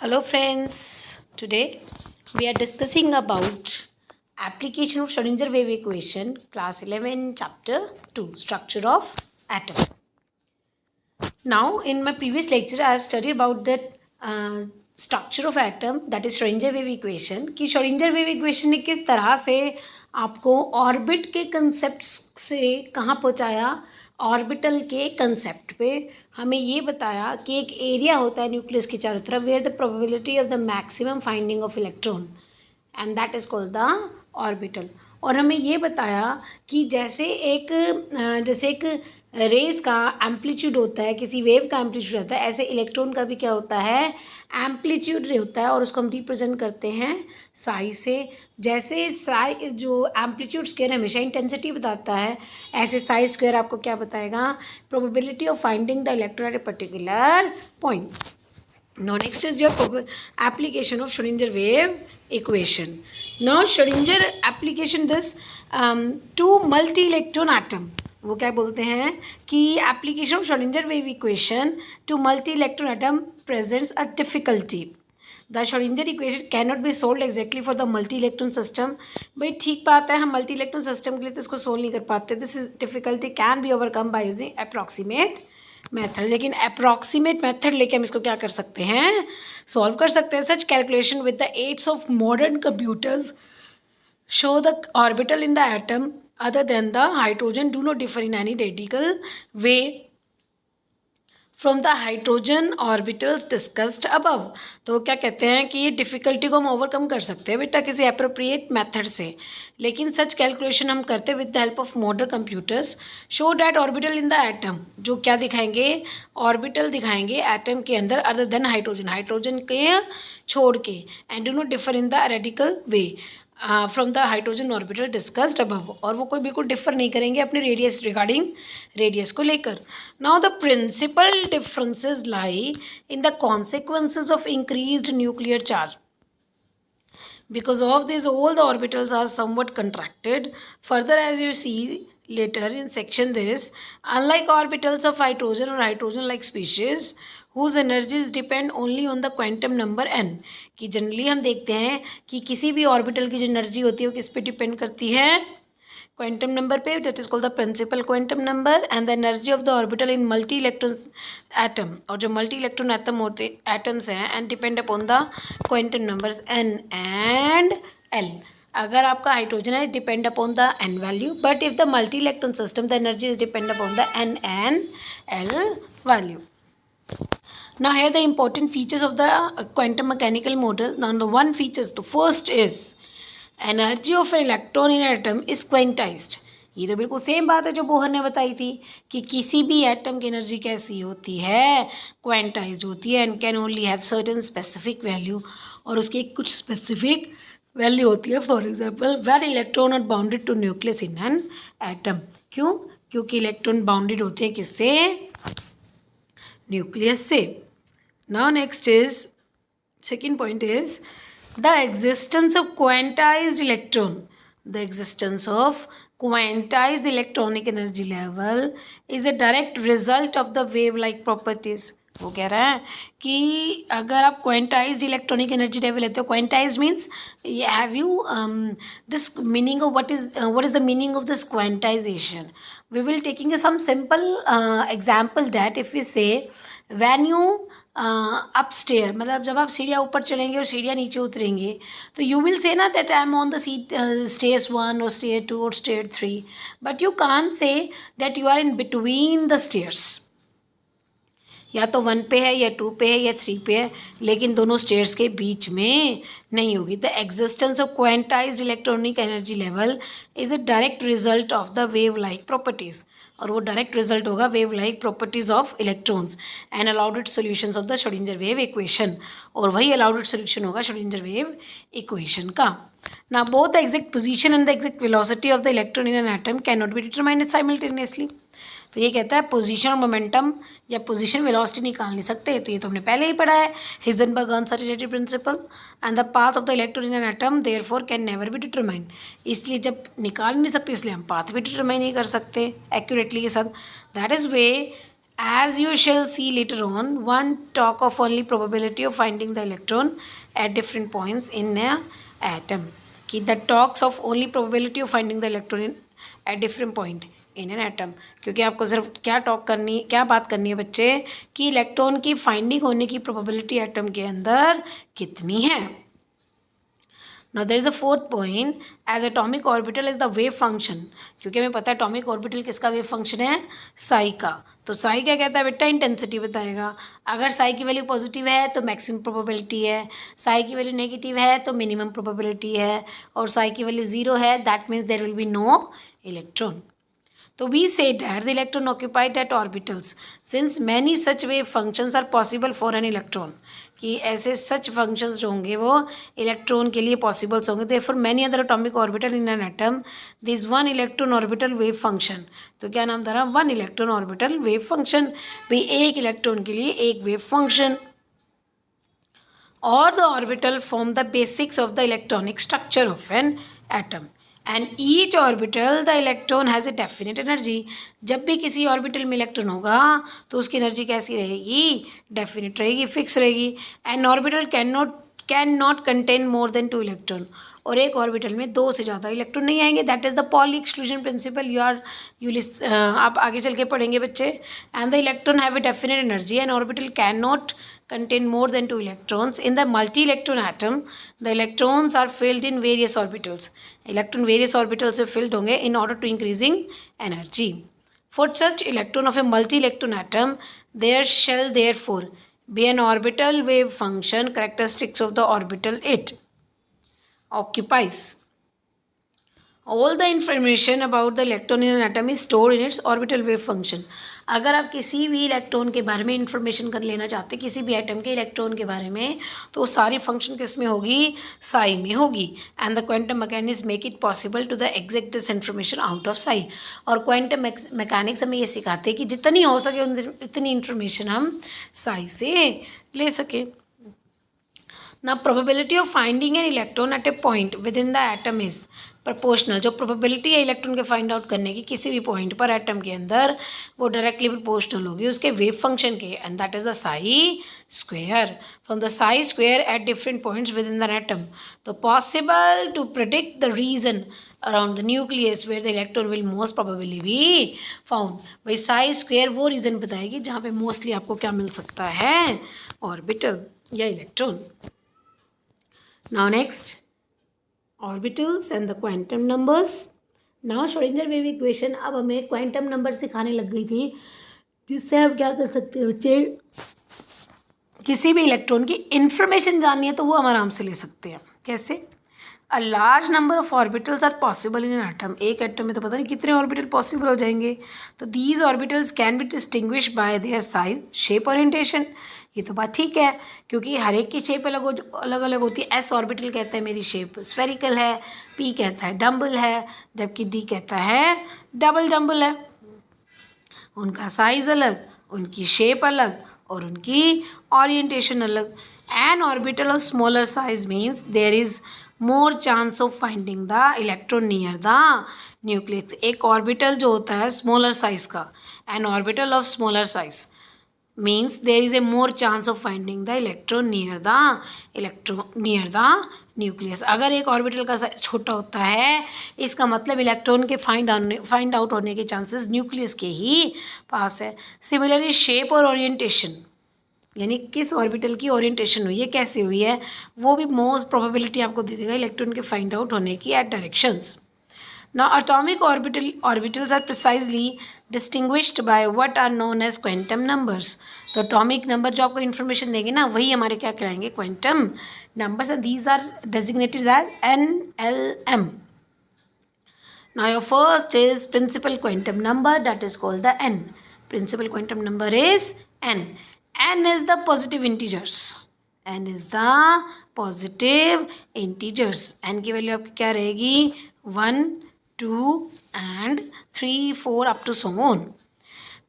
Hello friends, today we are discussing about application of Schrödinger wave equation, class 11, chapter 2, structure of atom. Now in my previous lecture I have studied about that structure of atom, that is Schrödinger wave equation, कि Schrödinger wave equation ने किस तरह से आपको orbit के concept से कहाँ पहुँचाया, ऑर्बिटल के कंसेप्ट पे हमें ये बताया कि एक एरिया होता है न्यूक्लियस के चारों तरफ where the probability of the maximum finding of electron and that is called the orbital. और हमें ये बताया कि जैसे एक रेस का एम्पलीट्यूड होता है, किसी वेव का एम्पलीट्यूड होता है, ऐसे इलेक्ट्रॉन का भी क्या होता है, एम्पलीट्यूड होता है, और उसको हम रिप्रेजेंट करते हैं साई से। जैसे साई जो एम्पलीट्यूड स्क्वायर हमेशा इंटेंसिटी बताता है, ऐसे साई स्क्वायर आपको क्या बताएगा, probability of finding the electron at a particular point. Now next is your application of Schrödinger wave equation. Now Schrödinger application this to multi-electron atom. वो क्या बोलते हैं कि application of Schrödinger wave equation to multi-electron atom presents a difficulty. The Schrödinger equation cannot be solved exactly for the multi-electron system. भाई ठीक बात है, हम multi-electron system के लिए तो इसको solve नहीं कर पाते. This is difficulty can be overcome by using approximate method. लेकिन अप्रॉक्सीमेट मेथड लेके हम इसको क्या कर सकते हैं, सॉल्व कर सकते हैं। Such calculation with the aids of modern computers show the orbital in the atom other than the hydrogen do not differ in any radical way from the hydrogen orbitals discussed above. तो क्या कहते हैं कि ये difficulty को हम overcome कर सकते हैं बेटा किसी अप्रोप्रिएट मेथड से, लेकिन सच कैलकुलेशन हम करते हैं with the help of modern computers. Show that orbital in the atom, जो क्या दिखाएंगे, ऑर्बिटल दिखाएंगे एटम के अंदर अदर देन हाइड्रोजन, हाइड्रोजन के छोड़ के, and do not differ in the radical way from the hydrogen orbital discussed above. और वो कोई बिल्कुल डिफर नहीं करेंगे अपने रेडियस रिगार्डिंग रेडियस को लेकर। Now the principal differences lie in the consequences of increased nuclear charge. Because of this, all the orbitals are somewhat contracted. Further, as you see later in section this, unlike orbitals of hydrogen or hydrogen-like species, whose energies depend only on the quantum number n, कि generally हम देखते हैं कि किसी भी orbital की जो energy होती है वो किस पे डिपेंड करती है, क्वांटम नंबर पे, that is called the principal quantum number. And the energy of the orbital in multi electron atom, और जो मल्टी इलेक्ट्रॉन एटम होते एटम्स हैं, and depend upon the quantum numbers N and L. अगर आपका hydrogen है, depend upon the N value, but if the multi electron system the energy is depend upon the N and L value. Now here the important features of the quantum mechanical model. Now the one features, the first is energy of an electron in an atom is quantized. ये तो बिल्कुल same बात है जो Bohr ने बताई थी कि किसी भी एटम की एनर्जी कैसी होती है, क्वांटाइज्ड होती है, and can only have certain specific value, और उसकी कुछ स्पेसिफिक वैल्यू होती है। For example when electron are bounded to nucleus in an atom. क्यों? क्योंकि इलेक्ट्रॉन बाउंडेड होते हैं किससे, न्यूक्लियस से। Now next is, second point is the existence of quantized electron. The existence of quantized electronic energy level is a direct result of the wave-like properties. वो कह रहा है कि अगर आप क्वांटाइज्ड इलेक्ट्रॉनिक एनर्जी लेवल लेते हो, quantized means have you this meaning of what is the meaning of this quantization. We will taking some simple example that if you say when you upstair, मतलब जब आप सीढ़ियाँ ऊपर चढ़ेंगे और सीढ़ियाँ नीचे उतरेंगे, तो यू विल से ना that I am on the seat stairs 1 और स्टेयर 2 और stair 3, but you can't say that you are in between the stairs. या तो 1 पे है या 2 पे है या 3 पे है, लेकिन दोनों स्टेयर्स के बीच में नहीं होगी। The existence of quantized electronic energy level is a direct result of the wave like properties, और वो डायरेक्ट रिजल्ट होगा wave like properties of electrons and allowed solutions of the Schrodinger wave equation, और वही allowed solution होगा Schrodinger wave equation का। ना both the exact position and the exact velocity of the electron in an atom can not be determined simultaneously. तो ये कहता है position और मोमेंटम या पोजीशन वेलोसिटी निकाल नहीं सकते, तो ये तो हमने पहले ही पढ़ा है, Heisenberg uncertainty principle. And the path of the electron in an atom therefore can never be determined. इसलिए जब निकाल नहीं सकते, इसलिए हम पाथ भी डिटरमाइन नहीं कर सकते एक्यूरेटली के साथ। That is way As you shall see later on, one talk of only probability of finding the electron at different points in a atom. कि the talks of only probability of finding the electron in at different point in an atom. क्योंकि आपको सिर्फ क्या बात करनी है बच्चे कि इलेक्ट्रॉन की फाइंडिंग होने की प्रोबेबिलिटी एटम के अंदर कितनी है. Now there is a fourth point, as atomic orbital is the wave function. क्योंकि हमें पता है atomic orbital किसका wave function है, psi का. तो psi क्या कहता है बेटा, इंटेंसिटी बताएगा. अगर psi की वैल्यू पॉजिटिव है तो मैक्सिमम प्रोबेबिलिटी है, psi की वैल्यू नेगेटिव है तो मिनिमम प्रोबेबिलिटी है, और psi की वैल्यू जीरो है, that means there will be no electron. So we say that the electron occupied at orbitals, since many such wave functions are possible for an electron, कि ऐसे सच functions जो होंगे वो electron के लिए possibles होंगे. therefore many other atomic orbital in an atom, this one electron orbital wave function. तो क्या नाम धरा, one electron orbital wave function. भाई एक इलेक्ट्रॉन के लिए एक wave function. Or the orbital form the basics of the electronic structure of an atom. And each orbital the electron has a definite energy. जब भी किसी ऑर्बिटल में electron होगा तो उसकी एनर्जी कैसी रहेगी, डेफिनेट रहेगी, फिक्स रहेगी. And orbital can not contain more than 2 electron. और एक ऑर्बिटल में 2 से ज़्यादा इलेक्ट्रॉन नहीं आएंगे. That is the Pauli exclusion principal. आप आगे चल के पढ़ेंगे बच्चे. And the electron have a definite energy and orbital can not contain more than 2 electrons. In the multi-electron atom, the electrons are filled in various orbitals. Electron various orbitals से filled होंगे in order to increasing energy. For such electron of a multi-electron atom, there shall therefore be an orbital wave function characteristics of the orbital it occupies. All the information about the electron in an atom is stored in its orbital wave function. अगर आप किसी भी electron के बारे में information कर लेना चाहते किसी भी एटम के इलेक्ट्रॉन के बारे में, तो सारी फंक्शन किस में होगी, साई में होगी. And the quantum mechanics make it possible to the exact this information out of psi. और क्वांटम मैकेनिक्स हमें ये सिखाते हैं कि जितनी हो सके उतनी इन्फॉर्मेशन हम साई से ले सकें. Now probability of finding an electron at a point within the atom is proportional. जो probability है इलेक्ट्रॉन के फाइंड आउट करने की किसी भी पॉइंट पर एटम के अंदर, वो डायरेक्टली प्रोपोर्शनल होगी उसके वेव फंक्शन के. And that is the psi square. From the psi square at different points with in the atom, तो possible to predict the region around the nucleus where the electron will most probably be found. भाई psi square वो reason बताएगी जहाँ पे mostly आपको क्या मिल सकता है, ऑर्बिटल या electron. Now next, orbitals and the quantum numbers. Now Schrödinger wave equation. अब हमें क्वांटम नंबर सिखाने लग गई थी, जिससे हम क्या कर सकते हैं बच्चे, किसी भी इलेक्ट्रॉन की इंफॉर्मेशन जाननी है तो वो हम आराम से ले सकते हैं. कैसे? A large number of orbitals are possible in an atom. एक एटम में तो पता नहीं कितने ऑर्बिटल पॉसिबल हो जाएंगे. तो these orbitals can be distinguish bye their size, shape, orientation. ये तो बात ठीक है, क्योंकि हर एक की शेप अलग अलग होती है. एस ऑर्बिटल कहता है मेरी शेप स्फेरिकल है, पी कहता है डम्बल है, जबकि डी कहता है डबल डम्बल है. उनका साइज अलग, उनकी शेप अलग और उनकी ओरिएंटेशन अलग. An orbital of smaller size means there is more chance of finding the electron near the nucleus. एक ऑर्बिटल जो होता है स्मॉलर साइज का, an orbital of smaller size means there is a more chance of finding the electron near the nucleus. अगर एक orbital का size छोटा होता है, इसका मतलब इलेक्ट्रॉन के फाइंड आउट होने के चांसेस न्यूक्लियस के ही पास है. सिमिलरली शेप और ओरिएंटेशन, यानी किस ऑर्बिटल की ओरिएंटेशन हुई है, कैसे हुई है, वो भी मोस्ट प्रोबेबिलिटी आपको दे देगा इलेक्ट्रॉन के फाइंड आउट होने की at directions. Now atomic orbitals are precisely distinguished by what are known as quantum numbers. तो atomic number जो आपको information देंगे ना, वही हमारे क्या कहलाएंगे, quantum numbers, and these are designated as NLM. Now your first is principal quantum number, that is called the N. Principal quantum number is N. N is the positive integers. N is the positive integers. N की value आपकी क्या रहेगी, 1, 2 and 3, 4 up to so on.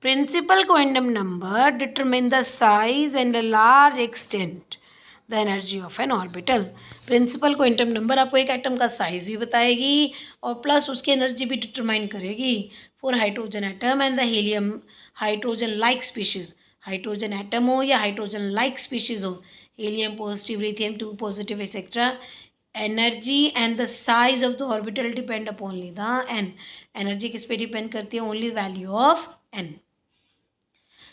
Principal quantum number determine the size and a large extent the energy of an orbital. Principal quantum number आपको एक atom का size भी बताएगी और प्लस उसकी एनर्जी भी डिटरमाइन करेगी for hydrogen atom and the helium hydrogen like species. Hydrogen atom हो या हाइड्रोजन लाइक स्पीशीज हो, helium positive, lithium 2 positive etcetera, energy and the size of the orbital depend upon only the N. Energy किस पे depend करती है? Only value of N.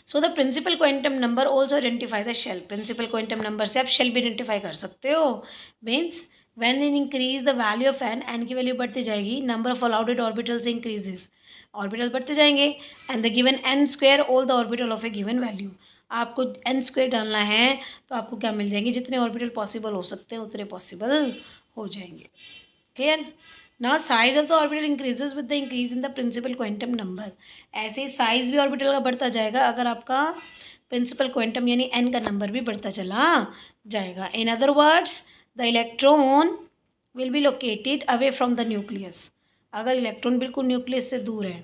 So the principal quantum number also identify the shell. Principal quantum number से आप shell भी identify कर सकते हो। Means when in increase the value of N, N की वैल्यू बढ़ती जाएगी, number of allowed orbitals increases, orbital बढ़ते जाएंगे and the given N square all the orbital of a given value. आपको एन स्क्वायर डालना है तो आपको क्या मिल जाएंगे? जितने ऑर्बिटल पॉसिबल हो सकते हैं उतने पॉसिबल हो जाएंगे। Clear? Now size of the orbital increases with the increase in the principal quantum number. ऐसे ही साइज भी ऑर्बिटल का बढ़ता जाएगा अगर आपका प्रिंसिपल क्वांटम यानी एन का नंबर भी बढ़ता चला जाएगा। इन other words the electron will be located away from the nucleus. अगर इलेक्ट्रॉन बिल्कुल न्यूक्लियस से दूर है,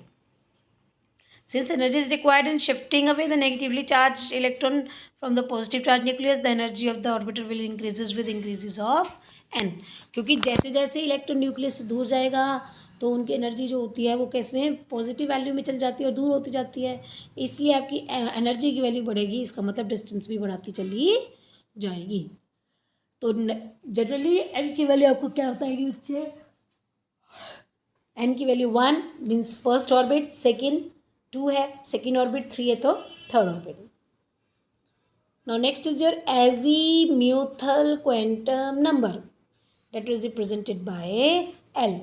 since energy is required in shifting away the negatively charged electron from the positive charged nucleus, the energy of the orbital will increases with increases of n। क्योंकि जैसे जैसे electron nucleus से दूर जाएगा तो उनकी एनर्जी जो होती है वो कैसे में पॉजिटिव वैल्यू में चल जाती है और दूर होती जाती है, इसलिए आपकी एनर्जी की वैल्यू बढ़ेगी। इसका मतलब डिस्टेंस भी बढ़ाती चली जाएगी। तो जनरली एन की वैल्यू आपको क्या बताएगी बच्चे? एन की value 1 means first orbit, second 2 है, सेकेंड ऑर्बिट 3 है तो third orbit. Now next is your azimuthal quantum number that is represented by L।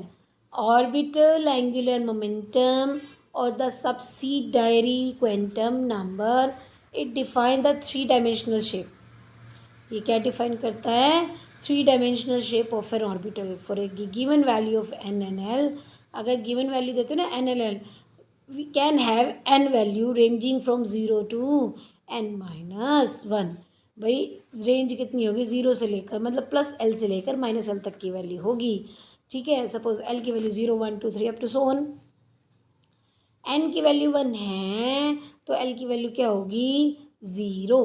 orbital angular momentum or the subsidiary quantum number, it define the 3-dimensional shape। ये क्या define करता है? 3-dimensional shape of an orbital for a given value of n and L। अगर given value देते हो ना n and L, we can have n value ranging from 0 to n minus 1। भाई range कितनी होगी? 0 से लेकर मतलब प्लस एल से लेकर माइनस एल तक की वैल्यू होगी। ठीक है, सपोज एल की value 0 1 2 3 up to so on. N की वैल्यू 1 है तो एल की वैल्यू क्या होगी? 0।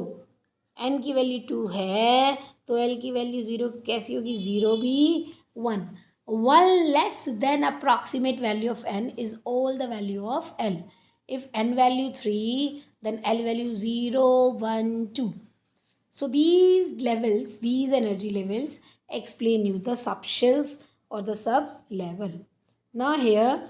एन की वैल्यू 2 है तो एल की वैल्यू 0 कैसी होगी? 0 भी 1। 1 less than approximate value of n is all the value of L। if n value 3 then L value 0 1 2। so these levels, these energy levels explain you the subshells or the sub level। now here,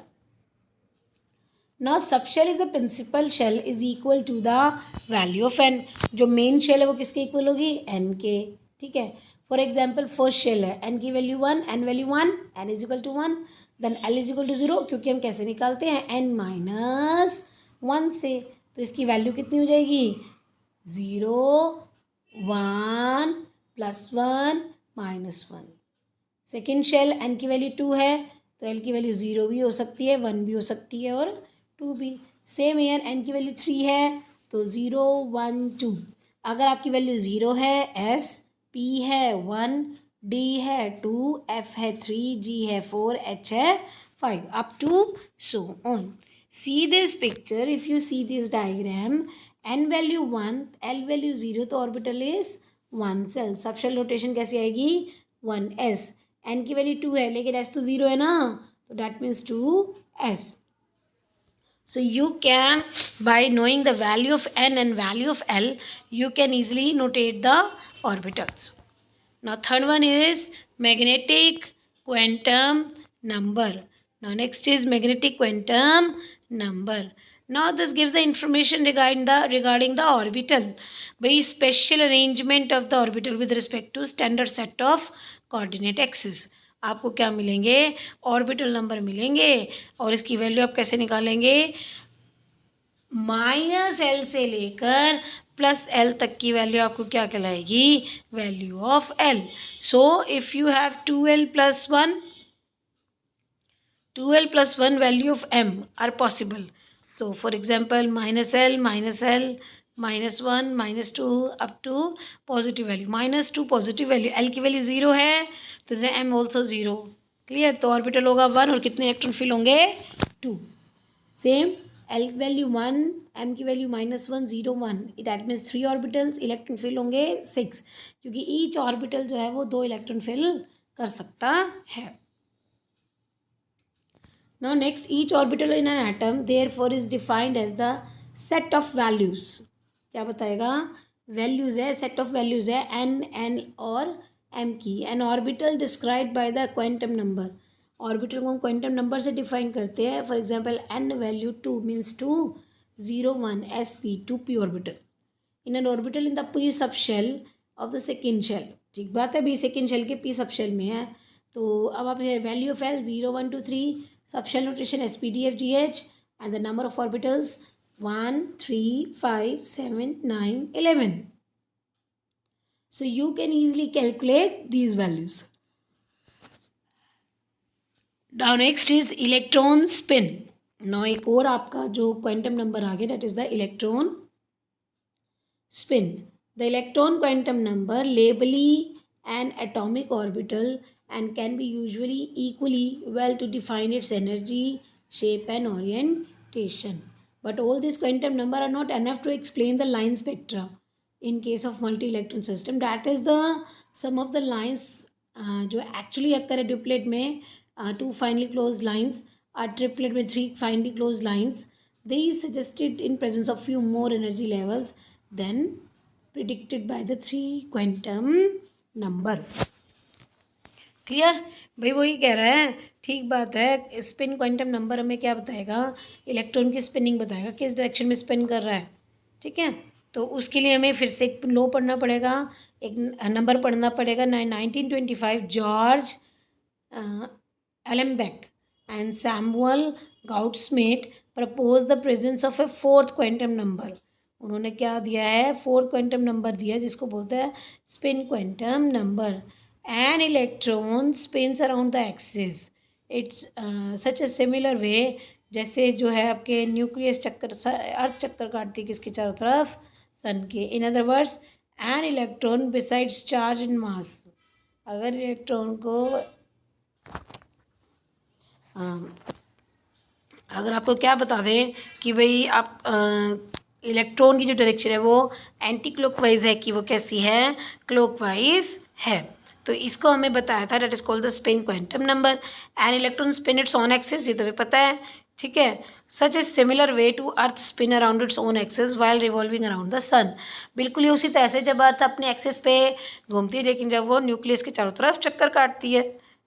now subshell is the principal shell is equal to the value of n। जो main shell है वो किसके equal होगी? n के। ठीक है, for example first shell है, N की value 1, N value 1, N is equal to 1, then L is equal to 0, क्योंकि हम कैसे निकालते हैं? एन माइनस 1 से। तो इसकी वैल्यू कितनी हो जाएगी? 0 1 plus 1 minus 1। Second shell N की वैल्यू 2 है तो एल की वैल्यू 0 भी हो सकती है, 1 भी हो सकती है और 2 भी। सेम ईयर एन की वैल्यू 3 है तो 0 1 2। अगर आपकी वैल्यू 0 है एस, P है 1, D है 2, F है 3, G है 4, H है 5 up to so on। See this picture, if you see this diagram, n value 1, L value 0 तो orbital is 1 cell। Subshell rotation कैसी आएगी? 1s। n की वैल्यू 2 है लेकिन s तो 0 है ना, तो that means 2s। So you can, by knowing the value of n and value of L, you can easily notate the orbitals। now third one is magnetic quantum number। now next is magnetic quantum number। now this gives the information regarding the orbital by special arrangement of the orbital with respect to standard set of coordinate axis। आपको क्या मिलेंगे? Orbital number मिलेंगे और इसकी value आप कैसे निकालेंगे? Minus L से लेकर प्लस एल तक की वैल्यू आपको क्या कहलाएगी? Value of L. So if you have 2l plus 1 value of m are possible. so for example minus l minus 1 minus 2 up to positive value, -2 positive value, l की value 0 है तो m also 0। Clear? तो orbital होगा 1 और कितने electron fill होंगे? 2। Same L की value 1, M की value -1, 0, 1, that means 3 orbitals, electron fill होंगे 6, क्योंकि ईच ऑर्बिटल जो है वो 2 इलेक्ट्रॉन फिल कर सकता है. Now next, each orbital in an atom therefore is defined as the set of values. क्या बताएगा? वैल्यूज है, सेट ऑफ वैल्यूज है एन और एम की. An orbital described by the quantum number. Orbital को हम क्वांटम नंबर से define करते हैं. For example n value 2 means 2, 0, 1, sp 2p orbital. In an orbital in the p sub shell of the second shell. ठीक बात है, be second shell के p sub shell में है. तो अब आप value of L 0, 1, 2, 3, sub shell notation s p d f g h, and the number of orbitals 1, 3, 5, 7, 9, 11. So you can easily calculate these values. Now next is electron spin. Now एक और आपका जो quantum number आ गया, that is the electron spin. The electron quantum number labelly an atomic orbital and can be usually equally well to define its energy, shape and orientation. But all these quantum number are not enough to explain the line spectra in case of multi-electron system. That is the some of the lines जो actually occur है duplet में, 2 finely closed lines, or triplet में 3 finely closed lines. They suggested in presence of few more energy levels than predicted by the 3 quantum number. Clear भाई? वही कह रहा है, ठीक बात है. स्पिन क्वांटम नंबर हमें क्या बताएगा? इलेक्ट्रॉन की स्पिनिंग बताएगा, किस डायरेक्शन में स्पिन कर रहा है. ठीक है, तो उसके लिए हमें फिर से एक लो पढ़ना पड़ेगा, एक नंबर पढ़ना पड़ेगा. 1925 George Uhlenbeck and Samuel Goudsmit propose the presence of a fourth quantum number. उन्होंने क्या दिया है? फोर्थ क्वांटम नंबर दिया, जिसको बोलते हैं spin quantum number. An electron spins around the axis. It's such a similar way, जैसे जो है आपके न्यूक्लियस चक्कर, अर्थ चक्कर काटती है किसके चारों तरफ? सन के. In other words, an electron besides charge in mass. अगर इलेक्ट्रॉन को अगर आपको क्या बता दें कि भाई आप इलेक्ट्रॉन की जो डायरेक्शन है वो एंटी क्लॉकवाइज है कि वो कैसी है? क्लॉकवाइज है. तो इसको हमें बताया था, that is called the spin quantum number. An electron spin its own axis, ये तो हमें पता है. ठीक है. Such a similar way to earth spin around its own axis while revolving around the sun. बिल्कुल ही उसी तरह से जब अर्थ अपने एक्सिस पे घूमती है, लेकिन जब वो न्यूक्लियस के चारों तरफ चक्कर काटती है,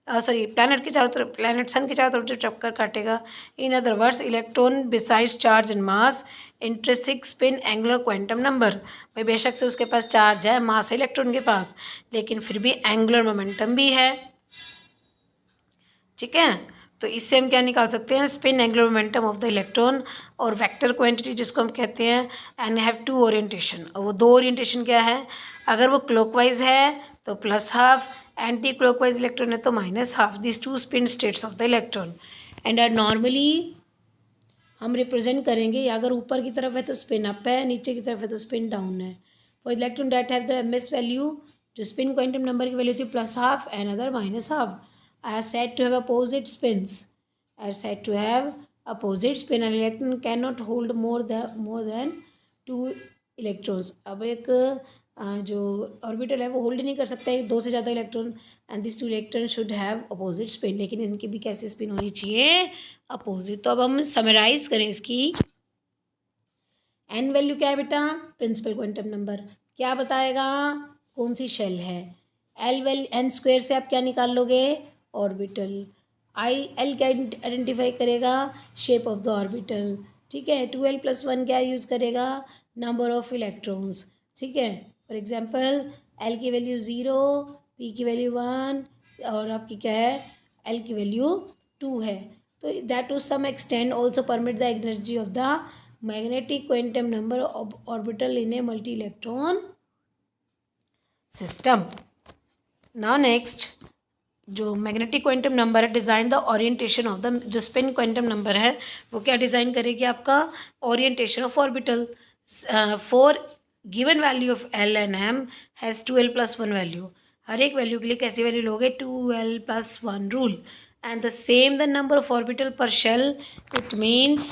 सॉरी प्लैनेट के चारों तरफ, प्लैनेट सन के चारों तरफ जो चक्कर काटेगा. इन other words, electron besides charge and mass, intrinsic spin, angular quantum number. भाई बेशक से उसके पास चार्ज है, मास है इलेक्ट्रॉन के पास, लेकिन फिर भी एंगुलर मोमेंटम भी है. ठीक है, तो इससे हम क्या निकाल सकते हैं? Spin, angular momentum of the electron, और वेक्टर क्वांटिटी जिसको हम कहते हैं, एंड हैव 2 ओरिएंटेशन. और वो 2 ओरिएंटेशन क्या है? अगर वो क्लॉकवाइज है तो +½ एंटी क्लॉकवाइज इलेक्ट्रॉन है तो -½ this 2 spin states of the electron. And are normally हम रिप्रेजेंट करेंगे, अगर ऊपर की तरफ है तो स्पिन अप है, नीचे की तरफ है तो स्पिन डाउन है. For electron that have the MS value, जो स्पिन क्वांटम नंबर की वैल्यू थी +½ and other -½ are said to have opposite spins. Are said to have opposite spin. An electron cannot hold more than 2 electrons. अब एक जो orbital है वो hold नहीं कर सकता है 2 से ज़्यादा electron, and this 2 electron should have opposite spin. लेकिन इनकी भी कैसी स्पिन होनी चाहिए? अपोजिट. तो अब हम समराइज करें इसकी. एन वैल्यू क्या है बेटा? Principal quantum number. क्या बताएगा? कौन सी शेल है? एन स्क्वायर से आप क्या निकाल लोगे? ऑर्बिटल. एल क्या आइडेंटिफाई करेगा? Shape of the orbital. ठीक है. 2l+1 क्या यूज़ करेगा? Number of electrons. ठीक है. फॉर एग्जांपल एल की वैल्यू 0, पी की वैल्यू 1, और आपकी क्या है? एल की वैल्यू 2 है. तो that to sum extend also permit the energy of the magnetic quantum number of orbital in a multi electron system. Now next, जो मैग्नेटिक क्वांटम नंबर है, design the orientation of the, जो spin quantum number है वो क्या design करेगी? आपका orientation of orbital. For given value of L and M has 2l+1 value. हर एक वैल्यू के लिए कैसी वैल्यू लोगे? 2l+1 rule. And the same the number of orbital पर shell. It means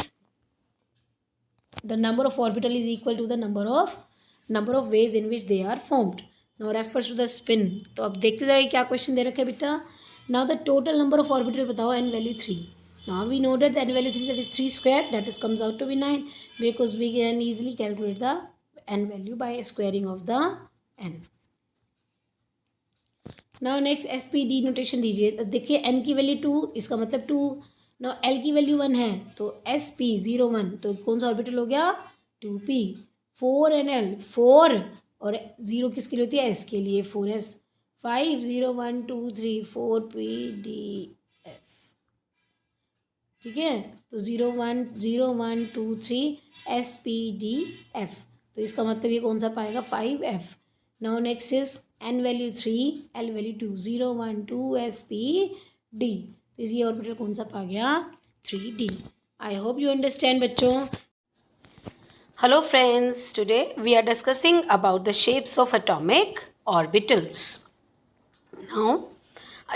the number of orbital is equal to the number of ways in which they are formed. Now refers to the spin. तो अब देखते जाइए क्या question दे रखा है बेटा. Now the total number of orbital बताओ, n value 3. Now we know that the n value 3, that is 3 square, that is comes out to be 9, because we can easily calculate the n value by squaring of the n. Now next SPD notation दीजिए. देखिए n की value 2, इसका मतलब 2. Now l की value 1 है तो SP 0 1, तो कौन सा ऑर्बिटल हो गया? 2p. 4 and l 4 और 0 किसके लिए होती है? s के लिए. 4s. 5 0 1 2 3 4p d f. ठीक है, तो 0 1 0 1 2 3 s p d f. तो इसका मतलब ये कौन सा पाएगा? 5f. Now next is n value 3, l value 2, 0 1 2 s p d. तो ये ऑर्बिटल कौन सा पा गया? 3d. I hope you understand बच्चों. Hello friends, today we are discussing about the shapes of atomic orbitals. Now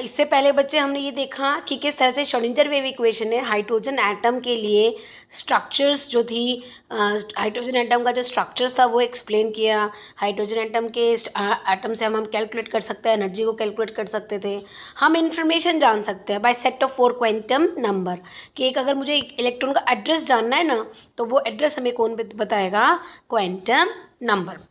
इससे पहले बच्चे हमने ये देखा कि किस तरह से श्रोडिंगर वेव इक्वेशन ने हाइड्रोजन एटम के लिए स्ट्रक्चर्स जो थी, हाइड्रोजन एटम का जो स्ट्रक्चर्स था वो एक्सप्लेन किया. हाइड्रोजन एटम के एटम से हम कैलकुलेट कर सकते हैं, एनर्जी को कैलकुलेट कर सकते थे. हम इन्फॉर्मेशन जान सकते हैं by set of 4 quantum number. कि एक अगर मुझे इलेक्ट्रॉन का एड्रेस जानना है ना, तो वो एड्रेस हमें कौन बताएगा? Quantum number.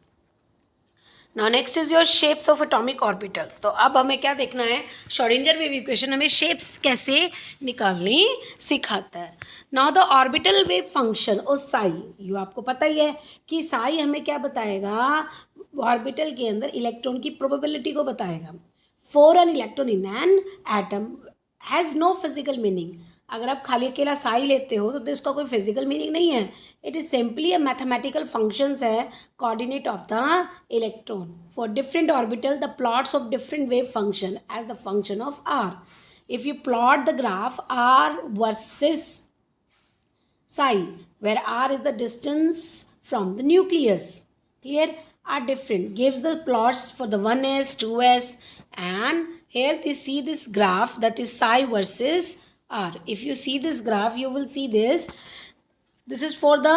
Now next is your shapes of atomic orbitals. तो अब हमें क्या देखना है? श्रोडिंगर वेव इक्वेशन हमें शेप्स कैसे निकालनी सिखाता है. Now the orbital wave function और साई, ये आपको पता ही है कि साई हमें क्या बताएगा? ऑर्बिटल के अंदर इलेक्ट्रॉन की प्रोबेबिलिटी को बताएगा. For an electron in an atom has no physical meaning. अगर आप खाली अकेला साई लेते हो तो इसका कोई फिजिकल मीनिंग नहीं है. It is simply a mathematical functions है, coordinate of the electron. For different orbital the plots of different wave function as the function of R. If you plot the graph R versus psi, where R is the distance from the nucleus, clear, are different, gives the plots for the 1s 2s, and here they see this graph, that is psi versus r. If you see this graph, you will see this is for the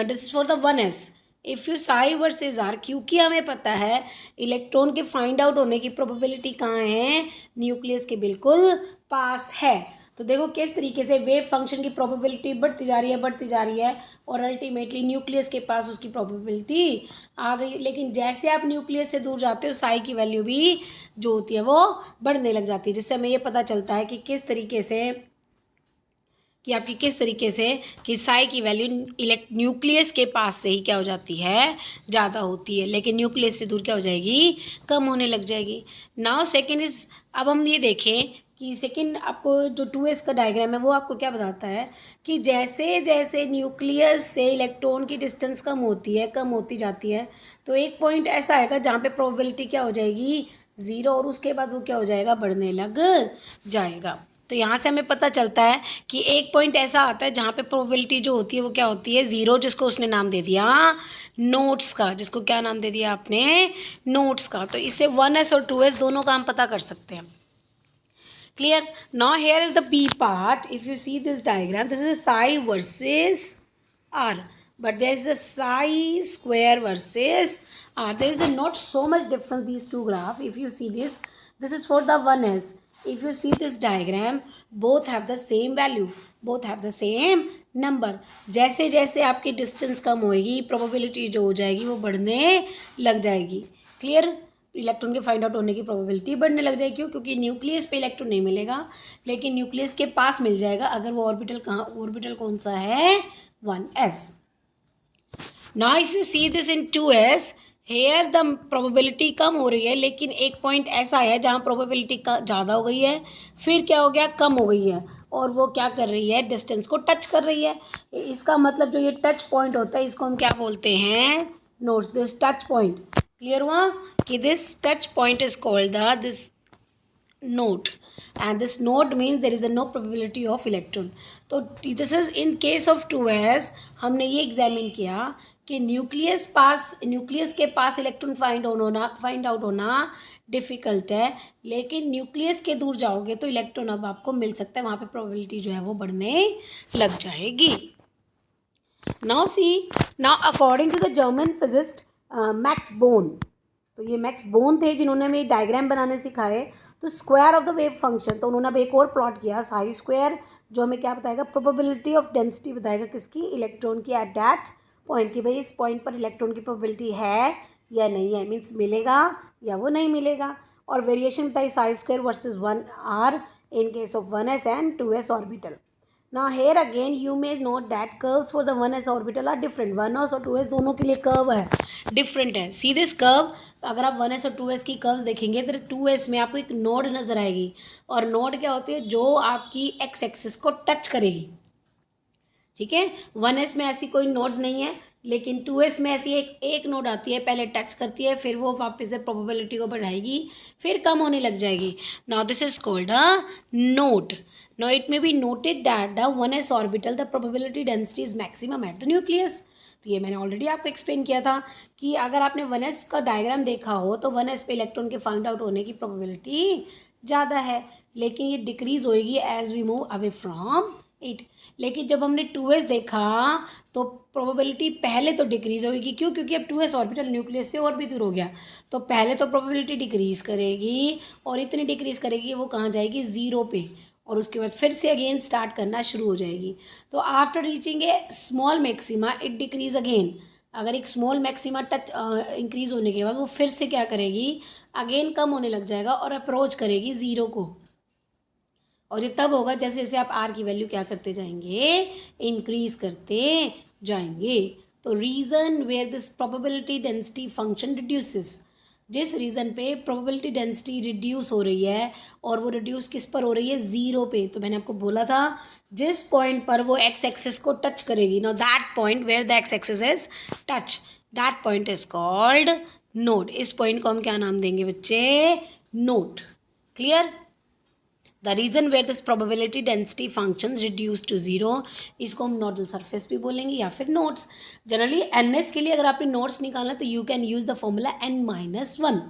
this is for the 1s. If you Sai versus are, क्योंकि हमें पता है electron के find out होने की probability कहाँ है? Nucleus के बिल्कुल पास है. तो देखो किस तरीके से वेव फंक्शन की प्रोबेबिलिटी बढ़ती जा रही है और अल्टीमेटली न्यूक्लियस के पास उसकी प्रोबेबिलिटी आ गई. लेकिन जैसे आप न्यूक्लियस से दूर जाते हो, साई की वैल्यू भी जो होती है वो बढ़ने लग जाती है, जिससे हमें ये पता चलता है कि किस तरीके से कि साई की वैल्यू न्यूक्लियस के पास से ही क्या हो जाती है? ज़्यादा होती है, लेकिन न्यूक्लियस से दूर क्या हो जाएगी? कम होने लग जाएगी. नाउ सेकेंड इज, अब हम ये देखें कि सेकेंड आपको जो 2s का डायग्राम है वो आपको क्या बताता है कि जैसे जैसे न्यूक्लियस से इलेक्ट्रॉन की डिस्टेंस कम होती जाती है, तो एक पॉइंट ऐसा आएगा जहाँ पे प्रोबेबिलिटी क्या हो जाएगी? 0, और उसके बाद वो क्या हो जाएगा? बढ़ने लग जाएगा. तो यहाँ से हमें पता चलता है कि एक पॉइंट ऐसा आता है जहाँ पे प्रोबेबिलिटी जो होती है वो क्या होती है? 0, जिसको उसने नाम दे दिया नोट्स का. जिसको क्या नाम दे दिया आपने? नोट्स का. तो इससे 1s और 2s दोनों का हम पता कर सकते हैं. Clear? Now here is the B part. If you see this diagram, this is a psi versus R, but there is a psi square versus R. There is a not so much difference these two graphs. If you see this is for the 1s. If you see this diagram, both have the same value, both have the same number. जैसे जैसे आपकी distance कम होएगी, probability जो हो जाएगी वो बढ़ने लग जाएगी. क्लियर? इलेक्ट्रॉन के फाइंड आउट होने की प्रोबेबिलिटी बढ़ने लग जाएगी. क्यों? क्योंकि न्यूक्लियस पे इलेक्ट्रॉन नहीं मिलेगा, लेकिन न्यूक्लियस के पास मिल जाएगा. अगर वो ऑर्बिटल कौन सा है? 1s. Now if you see this in 2s, here the probability कम हो रही है, लेकिन एक पॉइंट ऐसा है जहाँ प्रोबेबिलिटी ज़्यादा हो गई है, फिर क्या हो गया? कम हो गई है, और वो क्या कर रही है? डिस्टेंस को टच कर रही है. इसका मतलब जो ये टच पॉइंट होता है इसको हम क्या बोलते हैं? Notes. This touch point. Clear हुआ कि this touch point is called this node, and this node means there is a no probability of electron. तो this is in case of 2s. हमने ये एग्जामिन किया कि न्यूक्लियस के पास electron find out होना difficult है, लेकिन न्यूक्लियस के दूर जाओगे तो इलेक्ट्रॉन अब आपको मिल सकता है. वहाँ पे प्रोबेबिलिटी जो है वो बढ़ने लग जाएगी. Now see, now according to the German physicist Max Born, तो ये मैक्स बोर्न थे जिन्होंने हमें डायग्राम बनाने सिखाए। तो square of the wave function, तो उन्होंने अब एक और प्लॉट किया साई स्क्वायर, जो हमें क्या बताएगा, प्रोबेबिलिटी ऑफ डेंसिटी बताएगा, किसकी, इलेक्ट्रॉन की, एट दैट पॉइंट की, भाई इस पॉइंट पर इलेक्ट्रॉन की प्रोबेबिलिटी है या नहीं है, मीन्स मिलेगा या वो नहीं मिलेगा। और वेरिएशन बताई Sai square versus 1r in case of 1s and 2s orbital. Now here again you may note that curves for the 1s orbital are different. 1s और 2s दोनों के लिए कर्व है, डिफरेंट है। सी दिस कर्व, अगर आप 1s और 2s की कर्व्स देखेंगे तो 2s में आपको एक नोड नजर आएगी, और नोड क्या होती है, जो आपकी एक्स एक्सिस को टच करेगी, ठीक है। 1s में ऐसी कोई नोड नहीं है, लेकिन 2s में ऐसी एक नोड आती है, पहले टच करती है, फिर वो वापस से प्रोबेबिलिटी को बढ़ाएगी, फिर कम होने लग जाएगी। Now this is called a node. Now it may be noted that the 1s orbital the probability density is maximum eight the nucleus. तो ये मैंने ऑलरेडी आपको एक्सप्लेन किया था कि अगर आपने 1s का डायग्राम देखा हो तो 1s पे इलेक्ट्रॉन के फाइंड आउट होने की प्रोबेबिलिटी ज़्यादा है, लेकिन ये डिक्रीज होएगी as we move away from it. लेकिन जब हमने 2s देखा तो प्रोबेबिलिटी पहले तो डिक्रीज होगी, क्यों, क्योंकि अब 2s ऑर्बिटल न्यूक्लियस से और भी दूर हो गया, तो पहले तो प्रोबेबिलिटी डिक्रीज करेगी, और इतनी डिक्रीज करेगी वो कहाँ जाएगी, ज़ीरो पे, और उसके बाद फिर से अगेन स्टार्ट करना शुरू हो जाएगी। तो after reaching A small maxima it decrease again. अगर एक स्मॉल मैक्सिमा टच इंक्रीज होने के बाद वो फिर से क्या करेगी, अगेन कम होने लग जाएगा और अप्रोच करेगी ज़ीरो को। और ये तब होगा जैसे जैसे आप आर की वैल्यू क्या करते जाएंगे, इंक्रीज करते जाएंगे। तो reason where this probability density function reduces, जिस रीज़न पे प्रोबेबिलिटी डेंसिटी रिड्यूस हो रही है, और वो रिड्यूस किस पर हो रही है, ज़ीरो पे। तो मैंने आपको बोला था जिस पॉइंट पर वो एक्स एक्सिस को टच करेगी, no that point where the x axis is touch, that point is called node. इस पॉइंट को हम क्या नाम देंगे बच्चे, node. Clear? The region where this probability density functions reduce to zero, इसको हम नोडल सरफेस भी बोलेंगे या फिर नोड्स। जनरली एनएस के लिए अगर आपने नोड्स निकालना तो you can use the formula n-1।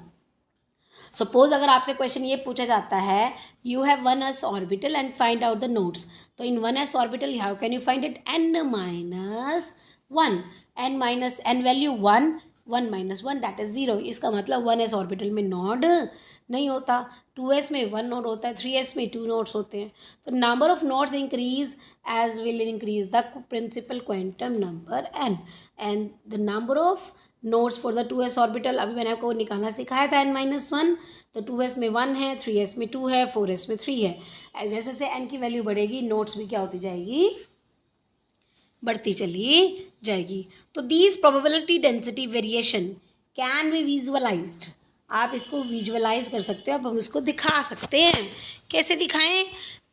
Suppose अगर आपसे क्वेश्चन ये पूछा जाता है, you have 1s orbital and find out the nodes, तो इन 1s orbital how can you find it, n-1, n value 1, 1 - 1 that is 0। इसका मतलब 1s ऑर्बिटल में नोड नहीं होता, 2s में 1 नोड होता है, 3s में 2 नोड्स होते हैं। तो number of nodes increase as will increase the principal quantum number n, and the number of nodes for the 2s orbital, अभी मैंने आपको निकालना सिखाया था, n-1। तो 2s में 1 है, 3s में 2 है, 4s में 3 है। जैसे जैसे n की वैल्यू बढ़ेगी नोड्स भी क्या होती जाएगी, बढ़ती चली जाएगी। तो these probability density variation can be visualised, आप इसको विजुअलाइज कर सकते हो। अब हम इसको दिखा सकते हैं, कैसे दिखाएं,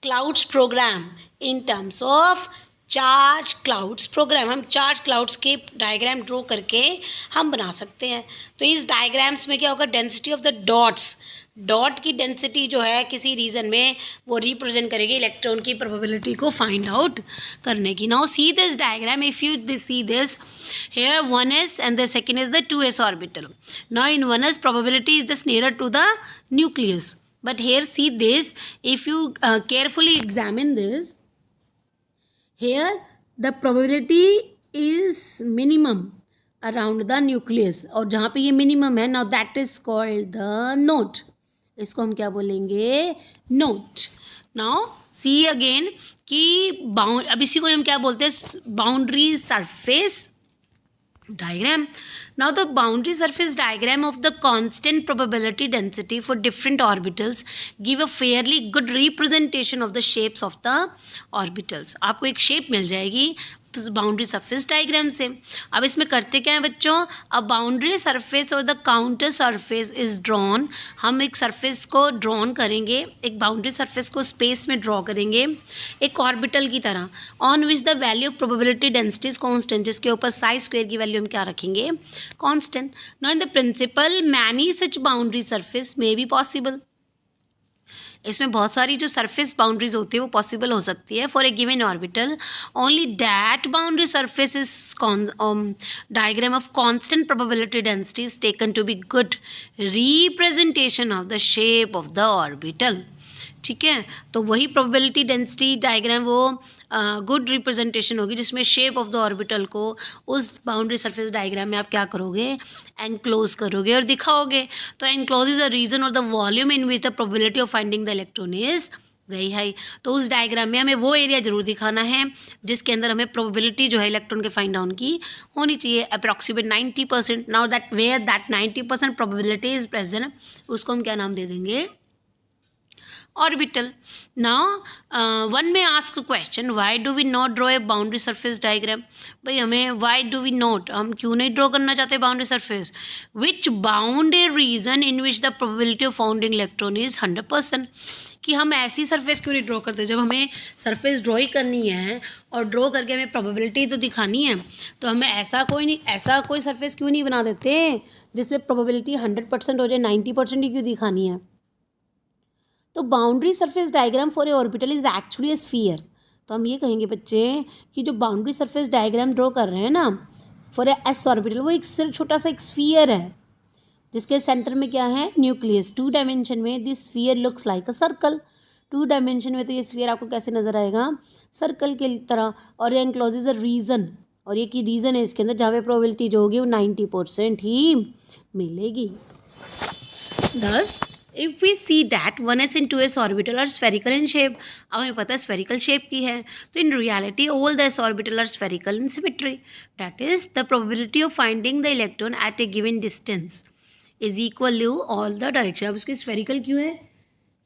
clouds program in terms of charge clouds program. हम चार्ज क्लाउड्स के डायग्राम ड्रॉ करके हम बना सकते हैं। तो इस डायग्राम्स में क्या होगा, density of the dots, dot की डेंसिटी जो है किसी रीजन में वो रिप्रेजेंट करेगी इलेक्ट्रॉन की प्रोबेबिलिटी को फाइंड आउट करने की। Now see this diagram, if you see this here 1s and the second is the 2s orbital. Now in 1s probability is just nearer to the nucleus, but here see this, if you carefully examine this, here the probability is minimum around the nucleus, और जहाँ पे ये minimum है, now that is called the node। इसको हम क्या बोलेंगे, note. Now see again कि बाउंड, अब इसी को हम क्या बोलते हैं, boundary surface diagram. Now the boundary surface diagram of the constant probability density for different orbitals give a fairly good representation of the shapes of the orbitals. आपको एक शेप मिल जाएगी बाउंड्री सरफेस डायग्राम से। अब इसमें करते क्या है बच्चों, अब बाउंड्री सरफेस और the counter surface is drawn, हम एक सरफेस को ड्रॉन करेंगे, एक बाउंड्री सरफेस को स्पेस में ड्रॉ करेंगे एक ऑर्बिटल की तरह, on which the value of probability density is constant, जिसके ऊपर साई स्क्वायर की वैल्यू हम क्या रखेंगे, constant. Now in the principal many such boundary surface may be possible, इसमें बहुत सारी जो सरफेस बाउंड्रीज होती है वो पॉसिबल हो सकती है for a given orbital, only that boundary surface is diagram of constant probability density is taken to be good representation of the shape of the orbital. ठीक है, तो वही प्रोबेबिलिटी डेंसिटी डायग्राम वो गुड रिप्रेजेंटेशन होगी जिसमें shape of the orbital को उस boundary surface diagram में आप क्या करोगे, एनक्लोज करोगे और दिखाओगे। तो एनक्लोज इज अ रीजन और the volume in which the probability of finding the electron is very high. तो उस डायग्राम में हमें वो एरिया जरूर दिखाना है जिसके अंदर हमें प्रोबेबिलिटी जो है इलेक्ट्रॉन के फाइंड डाउन की होनी चाहिए, approximate 90%। Now that where that 90% probability is present, उसको हम क्या नाम दे देंगे, orbital. Now one may ask a question, why do we not draw a boundary surface diagram? भाई हमें why do we not, हम क्यों नहीं ड्रॉ करना चाहते boundary surface? Which bound a region in which the probability of finding electron is 100%? कि हम ऐसी सरफेस क्यों नहीं ड्रॉ करते, जब हमें सरफेस ड्रॉ ही करनी है और ड्रॉ करके हमें प्रोबेबिलिटी तो दिखानी है, तो हमें ऐसा कोई सरफेस क्यों नहीं बना देते जिसमें प्रोबेबिलिटी 100% हो जाए, 90% ही क्यों दिखानी है। तो boundary surface diagram for a orbital is actually A sphere. तो हम ये कहेंगे बच्चे कि जो बाउंड्री सरफेस डायग्राम ड्रॉ कर रहे हैं ना फॉर ए एस ऑर्बिटल, वो एक सिर्फ छोटा सा एक स्फीयर है जिसके सेंटर में क्या है, न्यूक्लियस। 2 डायमेंशन में this sphere looks like a circle. 2 dimension में तो ये स्फीयर आपको कैसे नजर आएगा, सर्कल के तरह। और ये एनक्लोजेज अ रीजन, और ये की रीजन है इसके अंदर जहाँ पे प्रोबेबिलिटी जो होगी वो 90% ही मिलेगी। Thus, if we see that 1s and 2s orbital are spherical in shape, अब हमें पता है spherical shape की है, तो in reality all the s orbital are spherical in symmetry. That is, the probability of finding the electron at a given distance is equal to all the direction. अब उसकी spherical क्यों है,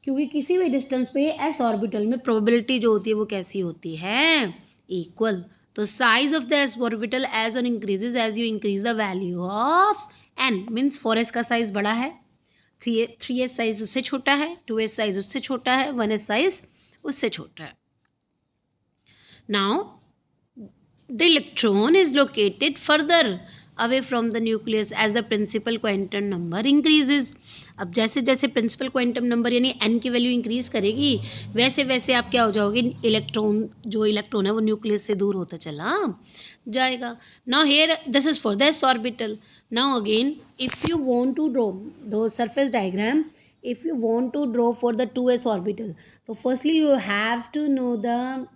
क्योंकि किसी भी डिस्टेंस पे s ऑर्बिटल में probability जो होती है वो कैसी होती है, इक्वल। तो size of the s orbital as on increases as you increase the value of n, means 4s का साइज बड़ा है, 3s साइज उससे छोटा है, 2s साइज उससे छोटा है, 1s साइज उससे छोटा है। Now the electron is located further away from the nucleus as the principal quantum number increases. अब जैसे जैसे प्रिंसिपल क्वांटम नंबर यानी n की वैल्यू इंक्रीज करेगी वैसे वैसे आप क्या हो जाओगे, जो इलेक्ट्रॉन है वो न्यूक्लियस से दूर होता चला जाएगा। Now here this is for the s orbital. Now again if you want to draw the surface diagram, if you want to draw for the 2s orbital, so firstly you have to know the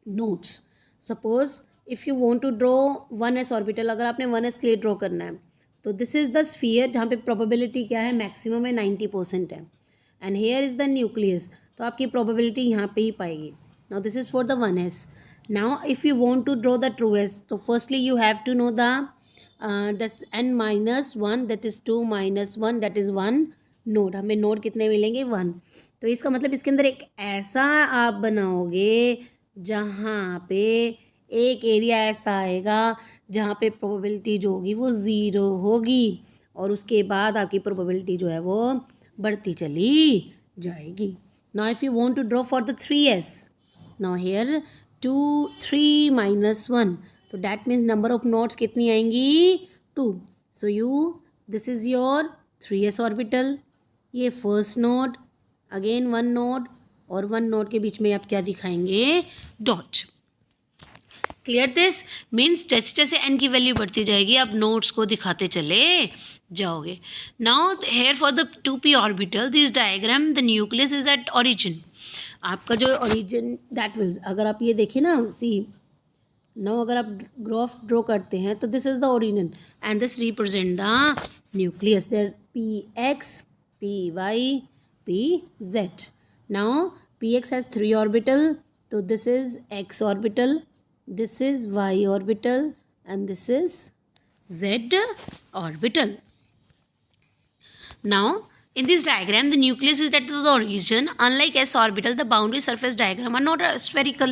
nodes. Suppose if you want to draw 1s orbital, अगर आपने 1s के लिए draw करना है तो this is the sphere जहाँ पे probability क्या है, मैक्सिमम है 90% है, and here is the nucleus, तो आपकी प्रोबेबिलिटी यहाँ पे ही पाएगी। Now this is for the 1s. Now if you want to draw the 2s, तो firstly you have to know the n-1, that is 2 - 1, that is 1 node. हमें node कितने मिलेंगे, 1। तो इसका मतलब इसके अंदर एक ऐसा आप बनाओगे जहाँ पे एक एरिया ऐसा आएगा जहाँ पे प्रोबेबिलिटी जो होगी वो 0 होगी, और उसके बाद आपकी प्रोबेबिलिटी जो है वो बढ़ती चली जाएगी। Now if you want to draw for the 3s, now here 2 3 - 1, तो that means number of nodes कितनी आएंगी, 2। So this is your 3s orbital, ये फर्स्ट नोड, अगेन 1 नोड, और 1 नोड के बीच में आप क्या दिखाएंगे, डॉट। क्लियर दिस मीन्स जैसे जैसे n की वैल्यू बढ़ती जाएगी आप नोड्स को दिखाते चले जाओगे। Now here for the 2p orbital this diagram the nucleus is at origin. आपका जो ओरिजिन दैट विल्स, अगर आप ये देखिए ना, सी नाउ अगर आप ग्राफ ड्रॉ करते हैं तो this is the origin and this represent the nucleus, there px py pz. Now px has 3 orbital, so this is x orbital, this is y orbital, and this is z orbital. Now in this diagram the nucleus is at the origin. Unlike s orbital, the boundary surface diagram are not spherical.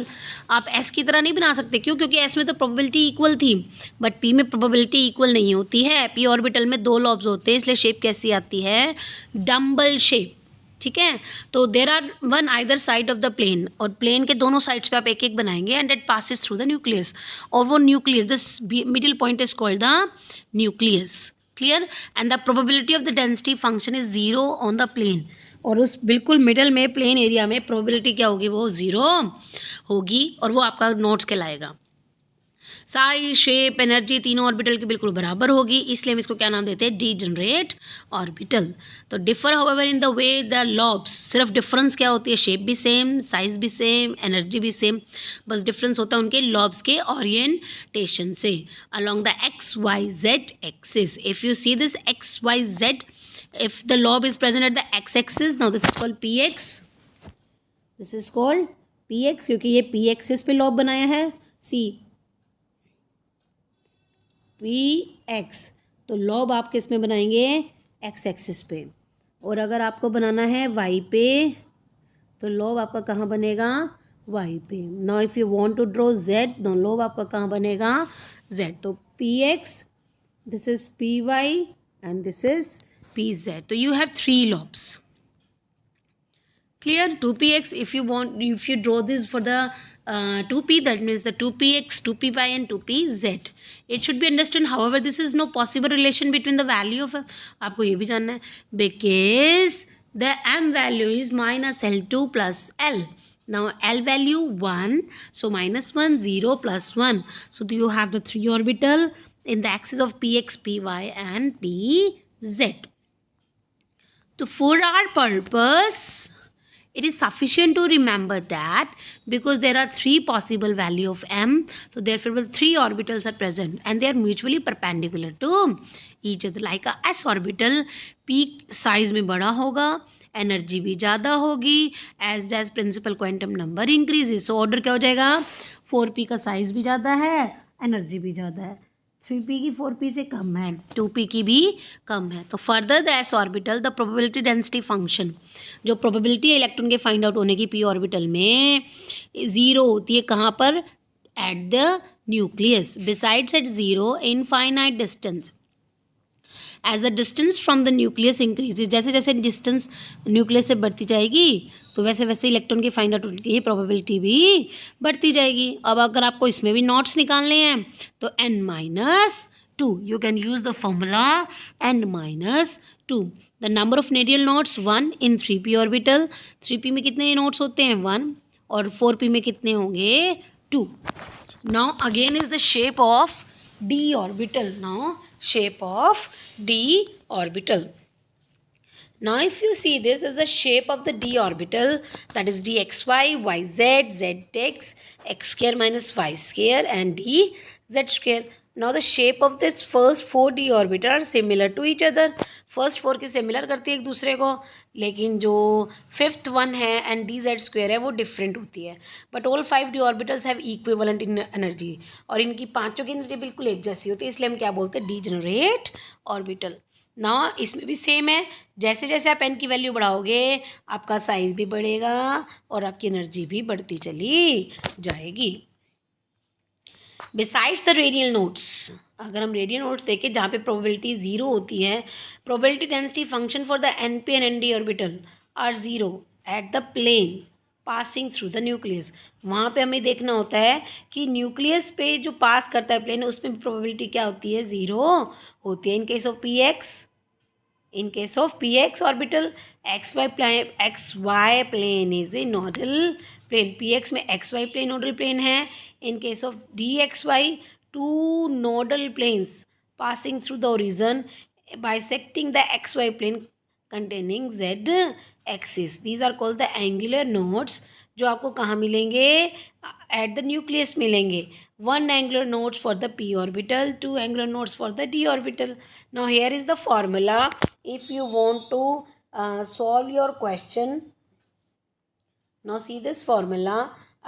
आप s की तरह नहीं बना सकते, क्यों, क्योंकि s में तो प्रोबेबिलिटी इक्वल थी, बट p में प्रोबेबिलिटी इक्वल नहीं होती है। p ऑर्बिटल में 2 लॉब्स होते हैं, इसलिए शेप कैसी आती है, डम्बल शेप। ठीक है, तो there are 1 either side of the plane, और प्लेन के दोनों साइड्स पे आप एक एक बनाएंगे, and it passes through the nucleus, और वो nucleus this middle point is called the nucleus. Clear, and the probability of the density function is 0 on the plane, और उस बिल्कुल मिडल में प्लेन एरिया में प्रोबेबिलिटी क्या होगी, वो 0 होगी, और वो आपका नोड्स कहलाएगा। साइज, शेप, एनर्जी तीनों ऑर्बिटल की बिल्कुल बराबर होगी, इसलिए हम इसको क्या नाम देते हैं, डीजेनरेट ऑर्बिटल. तो differ however in the way the lobes, सिर्फ डिफरेंस क्या होती है, शेप भी सेम, साइज भी सेम, एनर्जी भी सेम, बस डिफरेंस होता है उनके लॉब्स के ओरिएंटेशन से along the x y z axis. If you see this x y z, if the lobe is present at the x axis, now this is called px, this is called px, क्योंकि ये p axis पे lobe बनाया है. सी px, तो lobe आप किस में बनाएंगे, x axis पे. और अगर आपको बनाना है y पे, तो lobe आपका कहाँ बनेगा, y पे. now if you want to draw z, तो lobe आपका कहाँ बनेगा, z. तो px, this is py and this is pz. So you have three lobes. Clear? 2px, if you draw this for the 2p, that means the 2px, 2py and 2pz. It should be understood. However, this is no possible relation between the value of आपको ये भी जानना है, because the m value is minus L2 plus L. Now L value 1, so minus 1, 0 plus 1. So you have the three orbital in the axis of px, py and pz. So for our purpose, it is sufficient to remember that because there are three possible value of m, so therefore three orbitals are present and they are mutually perpendicular to each other. Like a s orbital, p size में बड़ा होगा, energy भी ज़्यादा होगी, as this principal quantum number increases. So order क्या हो जाएगा, 4p का साइज भी ज़्यादा है, एनर्जी भी ज़्यादा है, 3p की 4p से कम है, 2p की भी कम है. तो further the S orbital, the probability density function, जो प्रोबेबिलिटी है इलेक्ट्रॉन के फाइंड आउट होने की p ऑर्बिटल में, ज़ीरो होती है कहाँ पर, at the nucleus. Besides at zero infinite distance, as the distance from the nucleus increases, जैसे जैसे डिस्टेंस न्यूक्लियस से बढ़ती जाएगी तो वैसे वैसे इलेक्ट्रॉन के फाइंड आउट की प्रोबेबिलिटी भी बढ़ती जाएगी. अब अगर आपको इसमें भी नोट्स निकालने हैं तो n-2, you can use the formula n-2. The number of radial notes 1 in 3p orbital. 3p में कितने नोट्स होते हैं, 1, और 4p में कितने होंगे, 2. Now again is the shape of d orbital. Now shape of d orbital. Now if you see this is the shape of the d orbital, that is dxy, yz, zx, x square minus y square and dz square. Now the shape of this first 4d orbital are similar to each other. First 4 की similar करती है एक दूसरे को, लेकिन जो fifth one है and D Z square है वो डिफरेंट होती है. But all 5d orbitals have equivalent in energy, और इनकी पांचों की एनर्जी बिल्कुल एक जैसी होती है, इसलिए हम क्या बोलते हैं, डीजेनरेट ऑर्बिटल. ना इसमें भी सेम है, जैसे जैसे आप एन की वैल्यू बढ़ाओगे आपका साइज भी बढ़ेगा और आपकी एनर्जी भी बढ़ती चली जाएगी. बिसाइड्स द रेडियल नोट्स, अगर हम रेडियल नोट्स देखें जहाँ पे प्रोबेबिलिटी ज़ीरो होती है, probability density function for the n p and n d orbital are zero at the plane passing through the nucleus. वहाँ पे हमें देखना होता है कि न्यूक्लियस पे जो पास करता है प्लेन उसमें भी प्रोबेबिलिटी क्या होती है, ज़ीरो होती है. In case of P x, in case of px orbital, xy plane is a nodal plane. px में xy plane nodal plane है. in case of dxy, two nodal planes passing through the origin bisecting the xy plane containing z axis. these are called the angular nodes, जो आपको कहाँ मिलेंगे, eight the nucleus मिलेंगे. 1 angular nodes for the p orbital, 2 angular nodes for the d orbital. Now here is the formula if you want to solve your question. Now see this formula.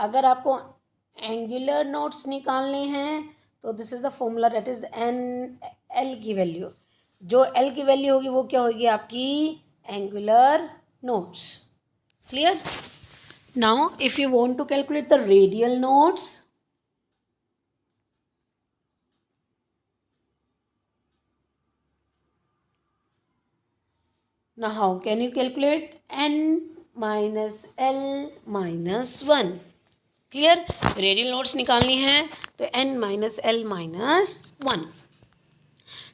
अगर आपको angular nodes निकालने हैं तो this is the formula, that is n l की value, जो l की value होगी वो क्या होगी आपकी, angular nodes. Clear? Now if you want to calculate the radial nodes, now how can you calculate, n minus l minus 1. Clear? Radial nodes निकालनी है तो n minus l minus 1.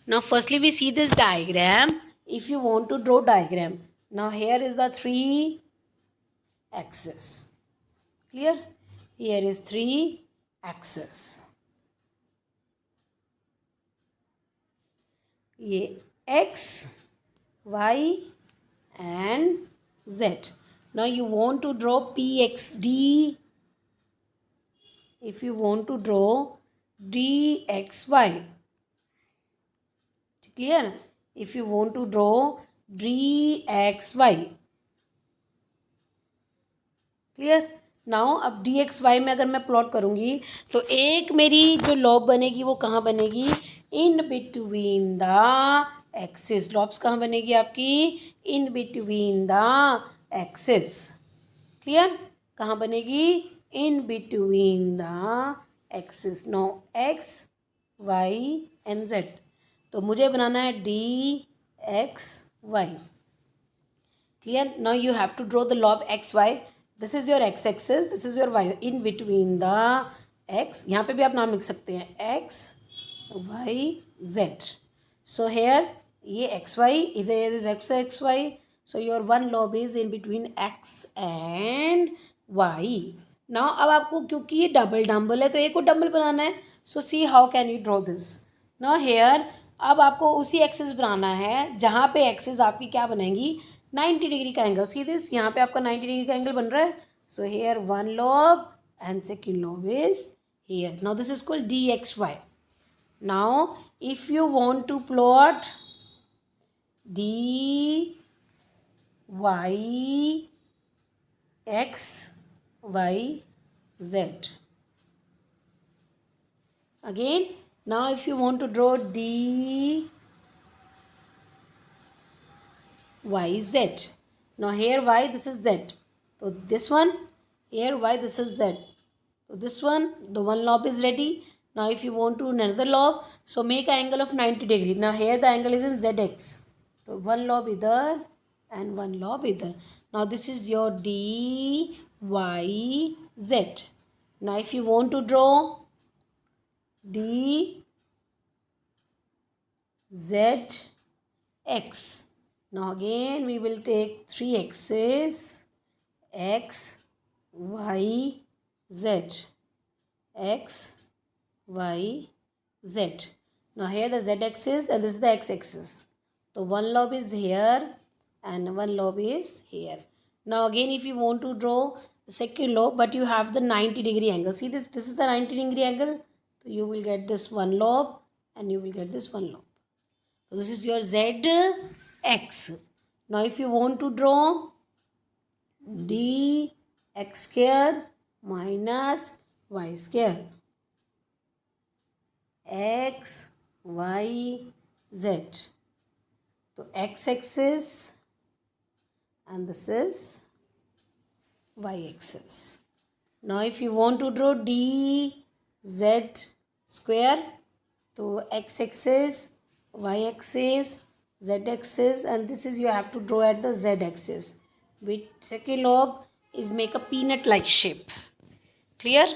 Now firstly we see this diagram. If you want to draw diagram, now here is the 3 axis. Clear? Here is 3 axis. ये x, y and z. Now you want to draw pxd. If you want to draw dxy, clear? If you want to draw dxy, clear? Now अब D x Y में अगर मैं plot करूँगी तो एक मेरी जो लॉब बनेगी वो कहाँ बनेगी? In between the axis. Lobes कहाँ बनेगी आपकी? In between the axis. Clear? कहाँ बनेगी? In between the axis. No x y and z. तो मुझे बनाना है d x y. Clear? Now you have to draw the lobe x y. This is your x axis, this is your y. In between the x, यहाँ पे भी आप नाम लिख सकते हैं x y z. So here ये x y, इधर is x x y. So your one lobe is in between x and y. Now अब आपको क्योंकि ये डबल डम्बल है तो एक को डम्बल बनाना है. So see how can you draw this. Now here अब आपको उसी एक्सिस बनाना है जहाँ पे एक्सिस आपकी क्या बनाएंगी? 90 डिग्री का एंगल. सी दिस, यहाँ पे आपका 90 डिग्री का एंगल बन रहा है. So here one lobe and second lobe is here. Now this is called d x y. Now if you want to plot d y x y z. Again, now if you want to draw d y z. Now here y, this is z. So this one, here y, this is z. So this one, the one lob is ready. Now if you want to another lob, so make an angle of 90 degree. Now here the angle is in zx. So one lob either and one lob either. Now this is your d y z. Now if you want to draw d z x. Now again we will take three x's, x y z, x y z. Now here the z axis and this is the x axis. So one lob is here and one lob is here. Now again if you want to draw the second lob but you have the 90 degree angle. See this, this is the 90 degree angle. So you will get this one lob and you will get this one lob. So this is your zx. Now if you want to draw d x square minus y square, x y z. So x axis and this is y axis. Now if you want to draw d z square, so x axis, y axis, z axis, and this is you have to draw at the z axis. With second lob is make a peanut like shape. Clear?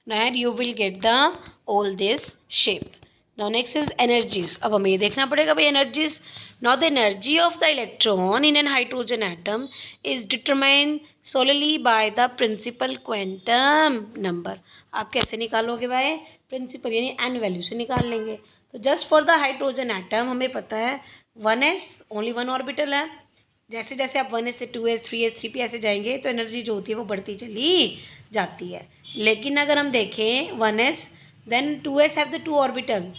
Now you will get the all this shape. Now next is energies. अब हमें ये देखना पड़ेगा भाई energies. Now the energy of the electron in an hydrogen atom is determined solely by the principal quantum number. आप कैसे निकालोगे भाई? प्रिंसिपल यानी एन वैल्यू से निकाल लेंगे. तो just for the hydrogen atom हमें पता है 1s ओनली वन ऑर्बिटल है. जैसे जैसे आप 1s से 2s 3s 3p ऐसे जाएंगे तो एनर्जी जो होती है वो बढ़ती चली जाती है. लेकिन अगर हम देखें 1s then 2s have the two orbital.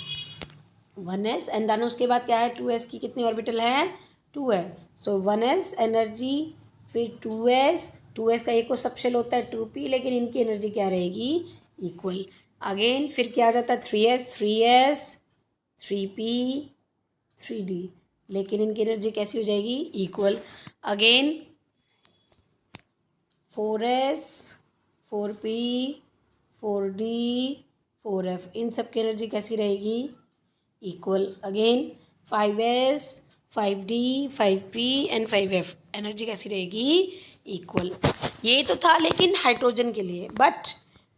1s and then उसके बाद क्या है? 2s की कितनी ऑर्बिटल है? 2 है. सो 1s एनर्जी, फिर 2s का एक को सबशेल होता है 2p, लेकिन इनकी एनर्जी क्या रहेगी? इक्वल. अगेन फिर क्या आ जाता है? 3s 3p 3d, लेकिन इनकी एनर्जी कैसी हो जाएगी? Equal. Again 4s 4p 4d 4f, इन सब की एनर्जी कैसी रहेगी? Equal. Again 5s 5d 5p and 5f, energy कैसी रहेगी? इक्वल. ये तो था लेकिन हाइड्रोजन के लिए. But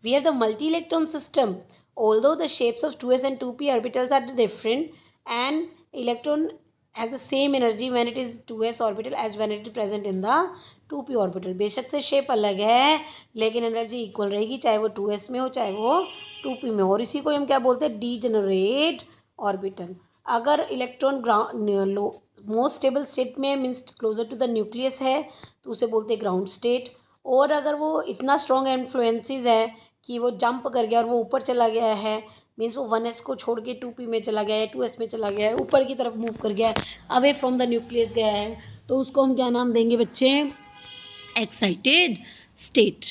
we have the multi electron system. Although the shapes of 2s and 2p orbitals are different and electron has the same energy when it is 2s orbital as when it is present in the 2p orbital. बेशक से shape अलग है लेकिन energy equal रहेगी, चाहे वो 2s में हो चाहे वो 2p में हो. और इसी को हम क्या बोलते हैं? Degenerate orbital. अगर electron low most stable state में means closer to the nucleus है तो उसे बोलते हैं ग्राउंड स्टेट। और अगर वो इतना स्ट्रॉन्ग इन्फ्लुएंसेस है कि वो जंप कर गया और वो ऊपर चला गया है, मीन्स वो 1s को छोड़ के 2p में चला गया है, 2s में चला गया है, ऊपर की तरफ मूव कर गया है, अवे फ्रॉम द न्यूक्लियस गया है, तो उसको हम क्या नाम देंगे बच्चे? Excited state.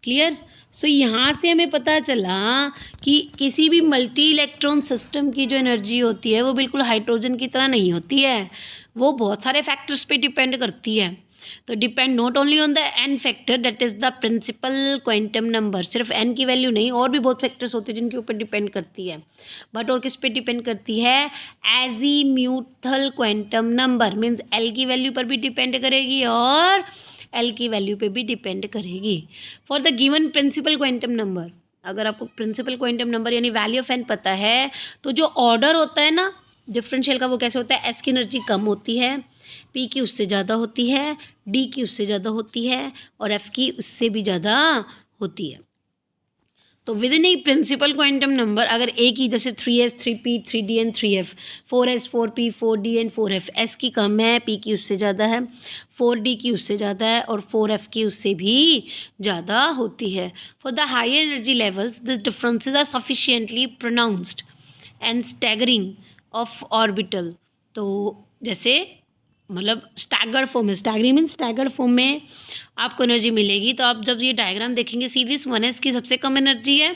क्लियर? सो यहाँ से हमें पता चला कि किसी भी मल्टी इलेक्ट्रॉन सिस्टम की जो एनर्जी होती है वो बिल्कुल हाइड्रोजन की तरह नहीं होती है, वो बहुत सारे फैक्टर्स पे डिपेंड करती है। तो depend not only on the n factor that is the principal quantum number, सिर्फ एन की वैल्यू नहीं, और भी बहुत फैक्टर्स होते हैं जिनके ऊपर डिपेंड करती है। बट और किस पे डिपेंड करती है? Azimuthal quantum number, means L की वैल्यू पर भी डिपेंड करेगी और एल की वैल्यू पे भी डिपेंड करेगी। For the given principal quantum number, अगर आपको प्रिंसिपल क्वांटम नंबर यानी वैल्यू ऑफ एन पता है तो जो ऑर्डर होता है ना डिफरेंशियल का वो कैसे होता है? एस की एनर्जी कम होती है, पी की उससे ज़्यादा होती है, डी की उससे ज़्यादा होती है और एफ की उससे भी ज़्यादा होती है। तो within a principal quantum number अगर ए की जैसे 3s 3p 3d and 3f, 4s 4p 4d and 4f, S की कम है, पी की उससे ज़्यादा है, 4d की उससे ज़्यादा है और 4f की उससे भी ज़्यादा होती है। For the higher energy levels this differences are sufficiently pronounced and staggering of orbital. तो जैसे मतलब स्टैगर्ड फॉर्म में, स्टैगरिंग मीन स्टैगर्ड फॉर्म में आपको एनर्जी मिलेगी। तो आप जब ये डायग्राम देखेंगे सी दिस 1s की सबसे कम एनर्जी है,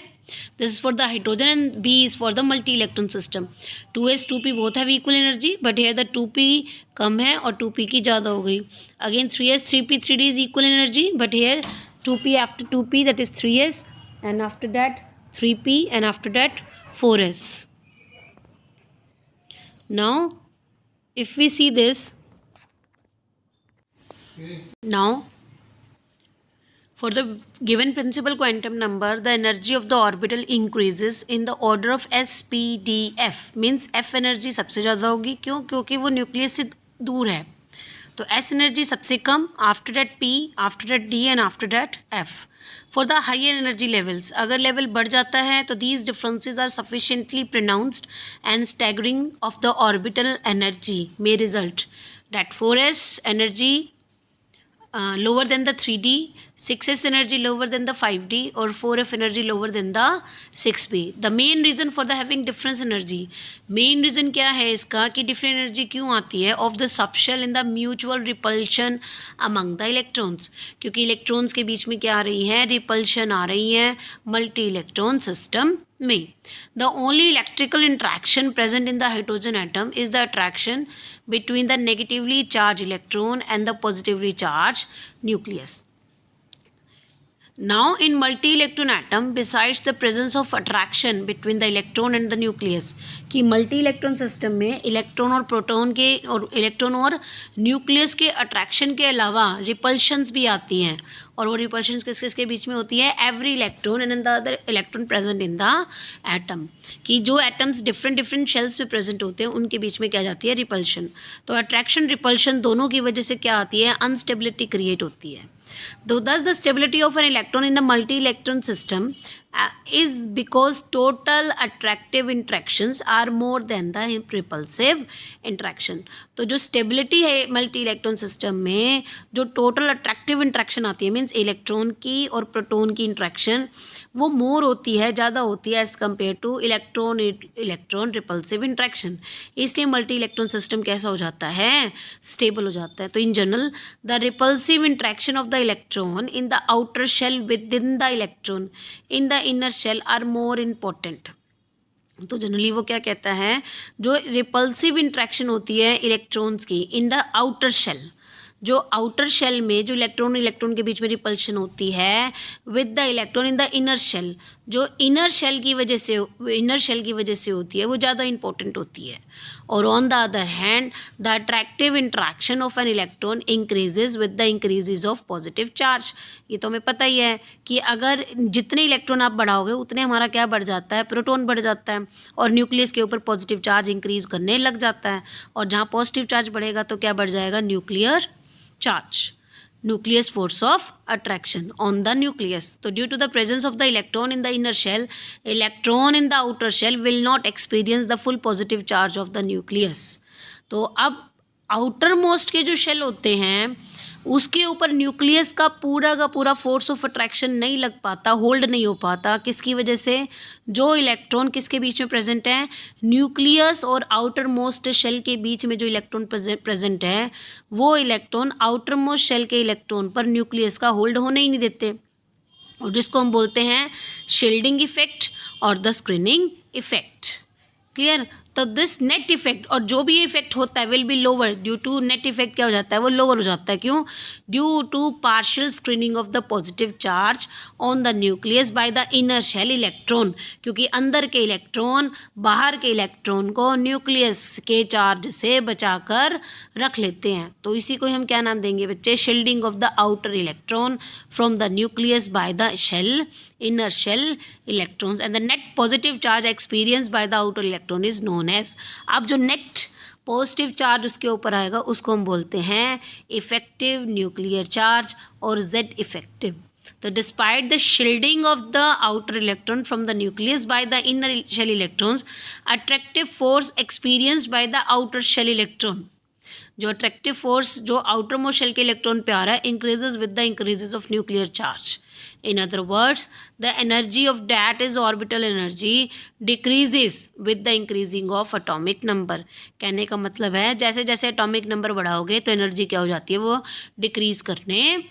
this is for the hydrogen and b is for the multi electron system. 2s 2p both have equal energy but here the 2p कम है और 2p की ज़्यादा हो गई। Again 3s 3p 3d is equal energy but here 2p after 2p that is 3s and after that 3p and after that 4s। Now if we see this, now for the given principal quantum number the energy of the orbital increases in the order of s p d f, means f energy सबसे ज़्यादा होगी, क्यों? क्योंकि वो nucleus से दूर है। तो s एनर्जी सबसे कम, after that p, after that d and after that f। For the higher energy levels अगर लेवल बढ़ जाता है तो these differences are sufficiently pronounced and staggering of the orbital energy may result that 4s energy lower than the 3d, 6s energy lower than the 5d or 4f energy lower than the 6p. The main reason for the having difference energy, main reason क्या है इसका कि different energy क्यों आती है? of the subshell in the mutual repulsion among the electrons, क्योंकि electrons के बीच में क्या आ रही है? repulsion आ रही है multi electron system में। The only electrical interaction present in the hydrogen atom is the attraction between the negatively charged electron and the positively charged nucleus. Now in multi-electron atom, besides the presence of attraction between the electron and the nucleus, कि multi electron system में electron और proton के और electron और nucleus के attraction के अलावा repulsions भी आती हैं, और वो रिपल्शंस किस किस के बीच में होती है? Every electron and the other electron present in the atom, कि जो एटम्स डिफरेंट डिफरेंट शेल्स पे प्रेजेंट होते हैं उनके बीच में क्या जाती है? रिपल्शन। तो अट्रैक्शन रिपल्शन दोनों की वजह से क्या आती है? अनस्टेबिलिटी क्रिएट होती है। Thus the stability of an electron in a multi-electron system is because total attractive interactions are more than the repulsive interaction. तो जो स्टेबिलिटी है मल्टी इलेक्ट्रॉन सिस्टम में, जो टोटल अट्रैक्टिव इंट्रैक्शन आती है मीन्स इलेक्ट्रॉन की और प्रोटॉन की इंट्रैक्शन, वो मोर होती है, ज़्यादा होती है as compare to electron repulsive interaction. इसलिए मल्टी इलेक्ट्रॉन सिस्टम कैसा हो जाता है? स्टेबल हो जाता है। तो in general the repulsive interaction of the electron in the outer shell with in the electron in the inner shell are more important. तो जनरली वो क्या कहता है? जो रिपल्सिव इंट्रैक्शन होती है इलेक्ट्रॉन्स की इन द आउटर शेल, जो आउटर शेल में जो इलेक्ट्रॉन के बीच में रिपल्शन होती है with the electron in the inner shell, जो इनर शेल की वजह से होती है वो ज़्यादा इंपॉर्टेंट होती है। और on the other hand the attractive interaction of an electron increases with the increases of positive charge. ये तो हमें पता ही है कि अगर जितने इलेक्ट्रॉन आप बढ़ाओगे उतने हमारा क्या बढ़ जाता है? प्रोटॉन बढ़ जाता है और न्यूक्लियस के ऊपर पॉजिटिव चार्ज इंक्रीज करने लग जाता है, और जहाँ पॉजिटिव चार्ज बढ़ेगा तो क्या बढ़ जाएगा? Nuclear charge. nucleus force of attraction on the nucleus. So due to the presence of the electron in the inner shell, electron in the outer shell will not experience the full positive charge of the nucleus. तो अब outer most के जो shell होते हैं उसके ऊपर nucleus का पूरा फोर्स ऑफ अट्रैक्शन नहीं लग पाता, होल्ड नहीं हो पाता. किसकी वजह से? जो इलेक्ट्रॉन किसके बीच में प्रेजेंट है? न्यूक्लियस और आउटर मोस्ट शेल के बीच में जो इलेक्ट्रॉन प्रेजेंट है वो इलेक्ट्रॉन आउटर मोस्ट शेल के इलेक्ट्रॉन पर न्यूक्लियस का होल्ड होने ही नहीं देते, और जिसको हम बोलते हैं शील्डिंग इफेक्ट और द स्क्रीनिंग इफेक्ट. क्लियर? तो दिस नेट इफेक्ट, और जो भी इफेक्ट होता है will be lower due to net effect. क्या हो जाता है? वो लोअर हो जाता है. क्यों? Due to partial screening of the positive charge on the nucleus by the inner shell electron. क्योंकि अंदर के इलेक्ट्रॉन बाहर के इलेक्ट्रॉन को न्यूक्लियस के चार्ज से बचाकर रख लेते हैं. तो इसी को हम क्या नाम देंगे बच्चे? Shielding of the outer electron from the nucleus by the shell, inner shell electrons, and the net positive charge experienced by the outer electron is known as. अब जो नेट पॉजिटिव चार्ज उसके ऊपर आएगा उसको हम बोलते हैं इफेक्टिव न्यूक्लियर चार्ज और जेड इफेक्टिव. तो despite the shielding of the outer electron from the nucleus by the inner shell electrons, attractive force experienced by the outer shell electron. जो अट्रैक्टिव फोर्स जो आउटर मोस्ट शेल के electron पे आ रहा है increases with the increases of nuclear charge. In other words, the energy of that is orbital energy decreases with the increasing of atomic number. कहने का मतलब है जैसे जैसे एटॉमिक नंबर बढ़ाओगे तो एनर्जी क्या हो जाती है? वो डिक्रीज करने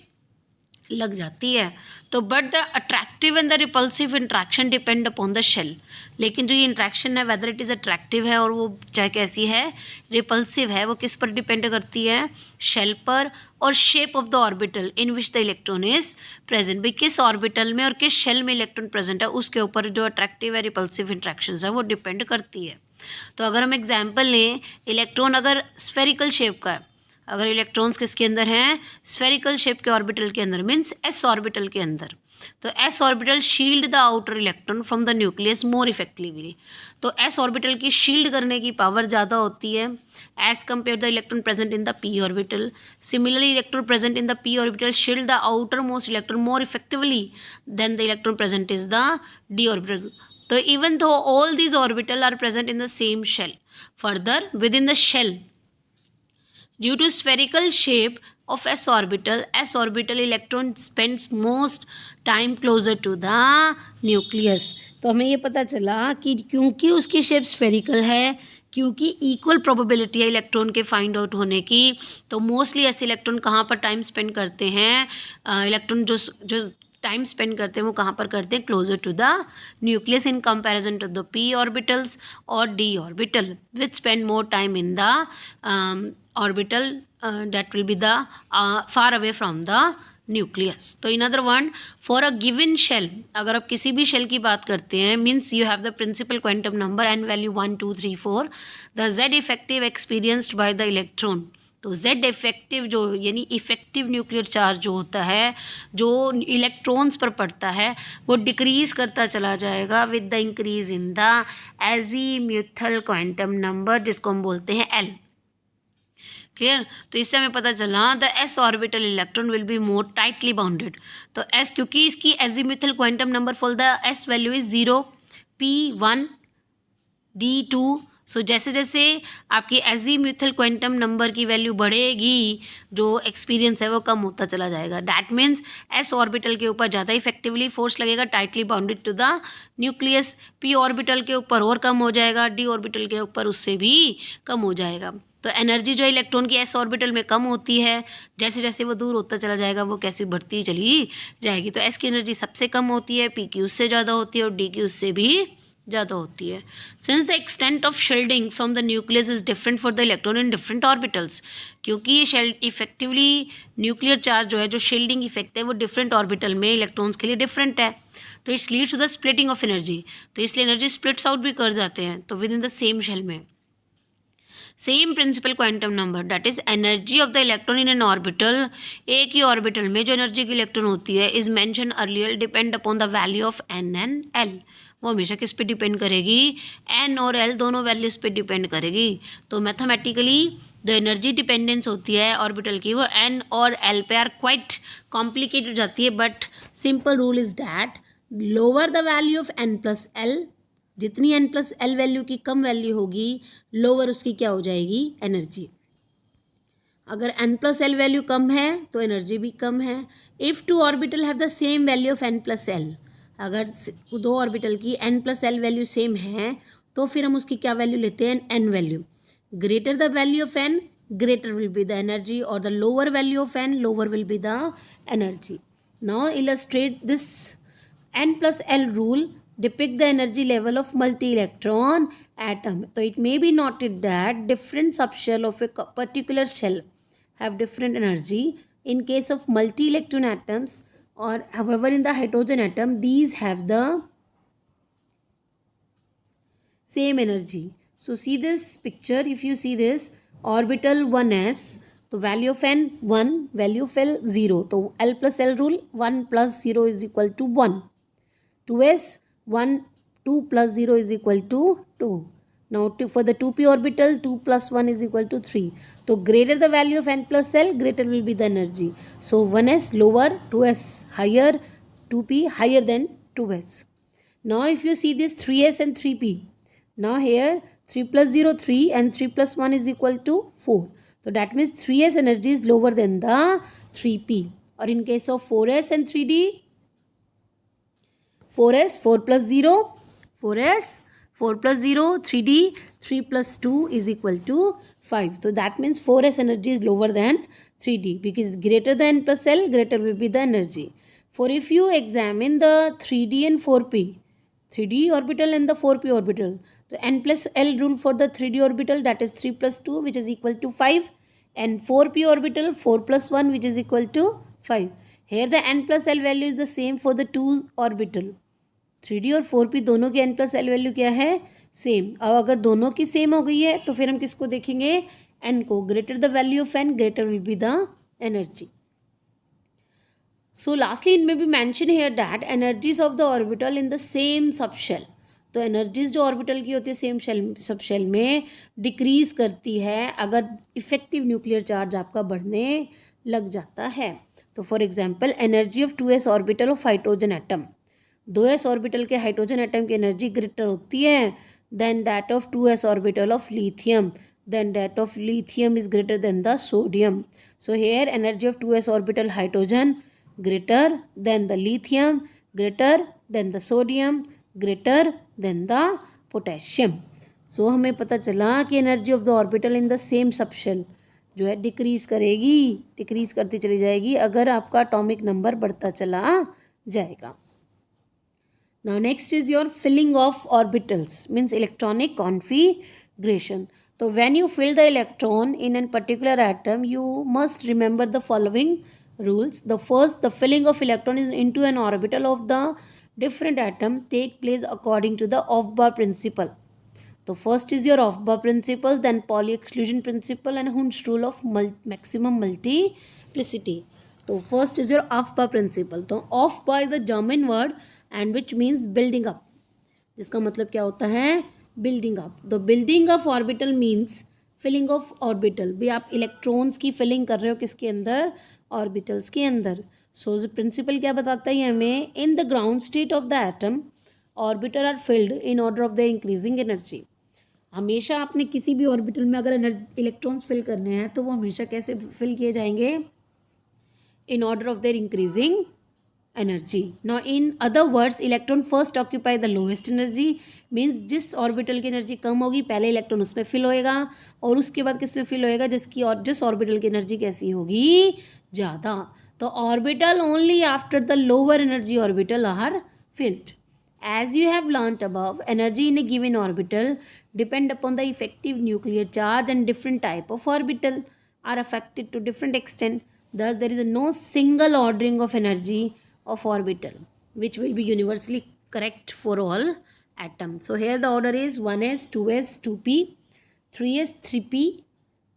लग जाती है. तो but the attractive and the repulsive interaction depend upon the shell. लेकिन जो ये इंट्रैक्शन है वेदर इट इज़ अट्रैक्टिव है और वो चाहे कैसी है, रिपल्सिव है, वो किस पर डिपेंड करती है? शेल पर और shape of the orbital in which the electron is present. भाई किस ऑर्बिटल में और किस शेल में इलेक्ट्रॉन प्रेजेंट है उसके ऊपर जो अट्रैक्टिव है रिपल्सिव इंट्रैक्शन है वो डिपेंड करती है. तो अगर हम एग्जाम्पल लें, इलेक्ट्रॉन अगर स्फेरिकल शेप का है, अगर इलेक्ट्रॉन्स किसके अंदर हैं? स्फेरिकल शेप के ऑर्बिटल के अंदर, मीन्स एस ऑर्बिटल के अंदर. तो s orbital shield the outer electron from the nucleus more effectively. तो एस ऑर्बिटल की शील्ड करने की पावर ज़्यादा होती है as compare the electron present in the p orbital. Similarly electron present in the p orbital shield the outermost electron more effectively than the electron present is the d orbital. So even though all these orbitals are present in the same shell, further within the shell, due to spherical shape of s orbital electron spends most time closer to the nucleus. तो हमें ये पता चला कि क्योंकि उसकी shape spherical है, क्योंकि इक्वल प्रोबेबिलिटी है इलेक्ट्रॉन के फाइंड आउट होने की, तो मोस्टली ऐसे इलेक्ट्रॉन कहाँ पर टाइम स्पेंड करते हैं? इलेक्ट्रॉन जो टाइम स्पेंड करते हैं वो कहाँ पर करते हैं? Closer to the nucleus in comparison to the P orbitals और D orbital which spend more time in the orbital that will be the far away from the nucleus. तो in other word, for a given shell, अगर आप किसी भी shell की बात करते हैं, means you have the principal quantum number N value 1 2 3 4, the Z effective experienced by the electron. तो जेड इफेक्टिव जो यानी इफेक्टिव न्यूक्लियर चार्ज जो होता है जो इलेक्ट्रॉन्स पर पड़ता है वो डिक्रीज करता चला जाएगा with the increase in the azimuthal quantum number, जिसको हम बोलते हैं एल. क्लियर? तो इससे हमें पता चला the S orbital electron will be more tightly bounded. तो एस, क्योंकि इसकी azimuthal quantum number for the S value is 0 P1 D2. सो जैसे जैसे आपकी एजीम्यूथल क्वांटम नंबर की वैल्यू बढ़ेगी जो एक्सपीरियंस है वो कम होता चला जाएगा. दैट मीन्स एस ऑर्बिटल के ऊपर ज़्यादा इफेक्टिवली फोर्स लगेगा tightly bounded to the nucleus. P orbital के ऊपर और कम हो जाएगा, डी ऑर्बिटल के ऊपर उससे भी कम हो जाएगा. तो एनर्जी जो इलेक्ट्रॉन की एस ऑर्बिटल में कम होती है, जैसे जैसे वो दूर होता चला जाएगा वो कैसी बढ़ती चली जाएगी. तो एस की एनर्जी सबसे कम होती है, पी की उससे ज़्यादा होती है और डी की उससे भी ज़्यादा होती है. Since the extent of shielding from the nucleus is different for the electron in different orbitals. क्योंकि ये इफेक्टिवली न्यूक्लियर चार्ज जो है, जो शील्डिंग इफेक्ट है वो डिफरेंट ऑर्बिटल में इलेक्ट्रॉन्स के लिए डिफरेंट है. तो its leads to the splitting of energy. तो इसलिए एनर्जी स्प्लिट्स आउट भी कर जाते हैं. तो with in the same shell में same principal quantum number that is energy of the electron in an orbital, एक ही ऑर्बिटल में जो एनर्जी की इलेक्ट्रॉन होती है is mention earlier depend upon the value of n and l. वो हमेशा किस पे डिपेंड करेगी, एन और एल दोनों वैल्यूज़ पे डिपेंड करेगी। तो मैथमेटिकली जो एनर्जी डिपेंडेंस होती है ऑर्बिटल की वो एन और एल पे आर क्वाइट कॉम्प्लिकेटेड हो जाती है, but simple rule is that lower the value of n plus l, जितनी एन प्लस एल वैल्यू की कम वैल्यू होगी लोअर उसकी क्या हो जाएगी, एनर्जी। अगर एन प्लस एल वैल्यू कम है तो एनर्जी भी कम है। If two orbital have the same value of n plus l, अगर दो ऑर्बिटल की n plus l value same है तो फिर हम उसकी क्या वैल्यू लेते हैं, n value. Greater the value of n greater will be the energy, or the lower value of n lower will be the energy. Now illustrate this n plus l rule, depict the energy level of multi-electron atom. So it may be noted that different subshell of a particular shell have different energy. In case of multi-electron atoms, or however in the hydrogen atom, these have the same energy. So see this picture, if you see this orbital 1s, तो value of n 1, value of l 0, तो l plus l rule 1 plus 0 is equal to 1. 2s 1 2 plus 0 is equal to 2. Now for the 2p orbital 2 plus 1 is equal to 3. So greater the value of n plus l, greater will be the energy. So 1s lower, 2s higher, 2p higher than 2s. Now if you see this 3s and 3p, now here 3 plus 0 3 and 3 plus 1 is equal to 4. So that means 3s energy is lower than the 3p. Or in case of 4s and 3d, 4s 4 plus 0, 4s 4 plus 0, 3d 3 plus 2 is equal to 5. So that means 4s energy is lower than 3d because greater than plus l, greater will be the energy. For if you examine the 3d and 4p, 3d orbital and the 4p orbital, so n plus l rule for the 3d orbital, that is 3 plus 2 which is equal to 5, and 4p orbital 4 plus 1 which is equal to 5. Here the n plus l value is the same for the two orbital. 3d और 4p दोनों की n plus l value क्या है, same. अब अगर दोनों की same हो गई है तो फिर हम किसको देखेंगे, n को. Greater the value of n, greater will be the energy. So lastly it may be mentioned here that energies of the orbital in the same subshell, तो एनर्जीज जो ऑर्बिटल की होती है सेम सब शेल में decrease करती है अगर इफेक्टिव न्यूक्लियर चार्ज आपका बढ़ने लग जाता है. तो for example energy of 2s orbital of hydrogen atom, 2s orbital के हाइड्रोजन एटम की एनर्जी ग्रेटर होती है than that of 2s orbital of lithium, then that of lithium is greater than the sodium. So here energy of 2s orbital hydrogen greater than the lithium, greater than the sodium, greater than the potassium. So हमें पता चला कि energy of the orbital in the same subshell जो है decrease करेगी, decrease करती चली जाएगी अगर आपका एटॉमिक नंबर बढ़ता चला जाएगा. Now next is your filling of orbitals, means electronic configuration. So when you fill the electron in a particular atom, you must remember the following rules. The first, the filling of electron is into an orbital of the different atom take place according to the Aufbau principle. So first is your Aufbau principle, then Pauli exclusion principle and Hund's rule of maximum multiplicity. So first is your Aufbau principle. So Aufbau is the German word and which means building up. जिसका मतलब क्या होता है, building up. The building of orbital means filling of orbital. भी आप electrons की filling कर रहे हो किसके अंदर, ऑर्बिटल्स के अंदर. सो प्रिंसिपल क्या बताता है हमें, in the ground state of the atom orbital are filled in order of the increasing energy. हमेशा आपने किसी भी ऑर्बिटल में अगर इलेक्ट्रॉन्स फिल करने हैं तो वो हमेशा कैसे फिल किए जाएंगे, in order of their increasing energy. Now in other words, electron first occupy the lowest energy, means जिस ऑर्बिटल की एनर्जी कम होगी पहले इलेक्ट्रॉन उसमें फिल होएगा और उसके बाद किस में फिल होएगा, जिसकी और जिस ऑर्बिटल की एनर्जी कैसी होगी, ज़्यादा. तो orbital only after the lower energy orbital are filled. As you have learnt above, energy in a given orbital depend upon the effective nuclear charge and different type of orbital are affected to different extent. Thus, there is no single ordering of energy of orbital which will be universally correct for all atoms. So here the order is 1s, 2s, 2p, 3s, 3p.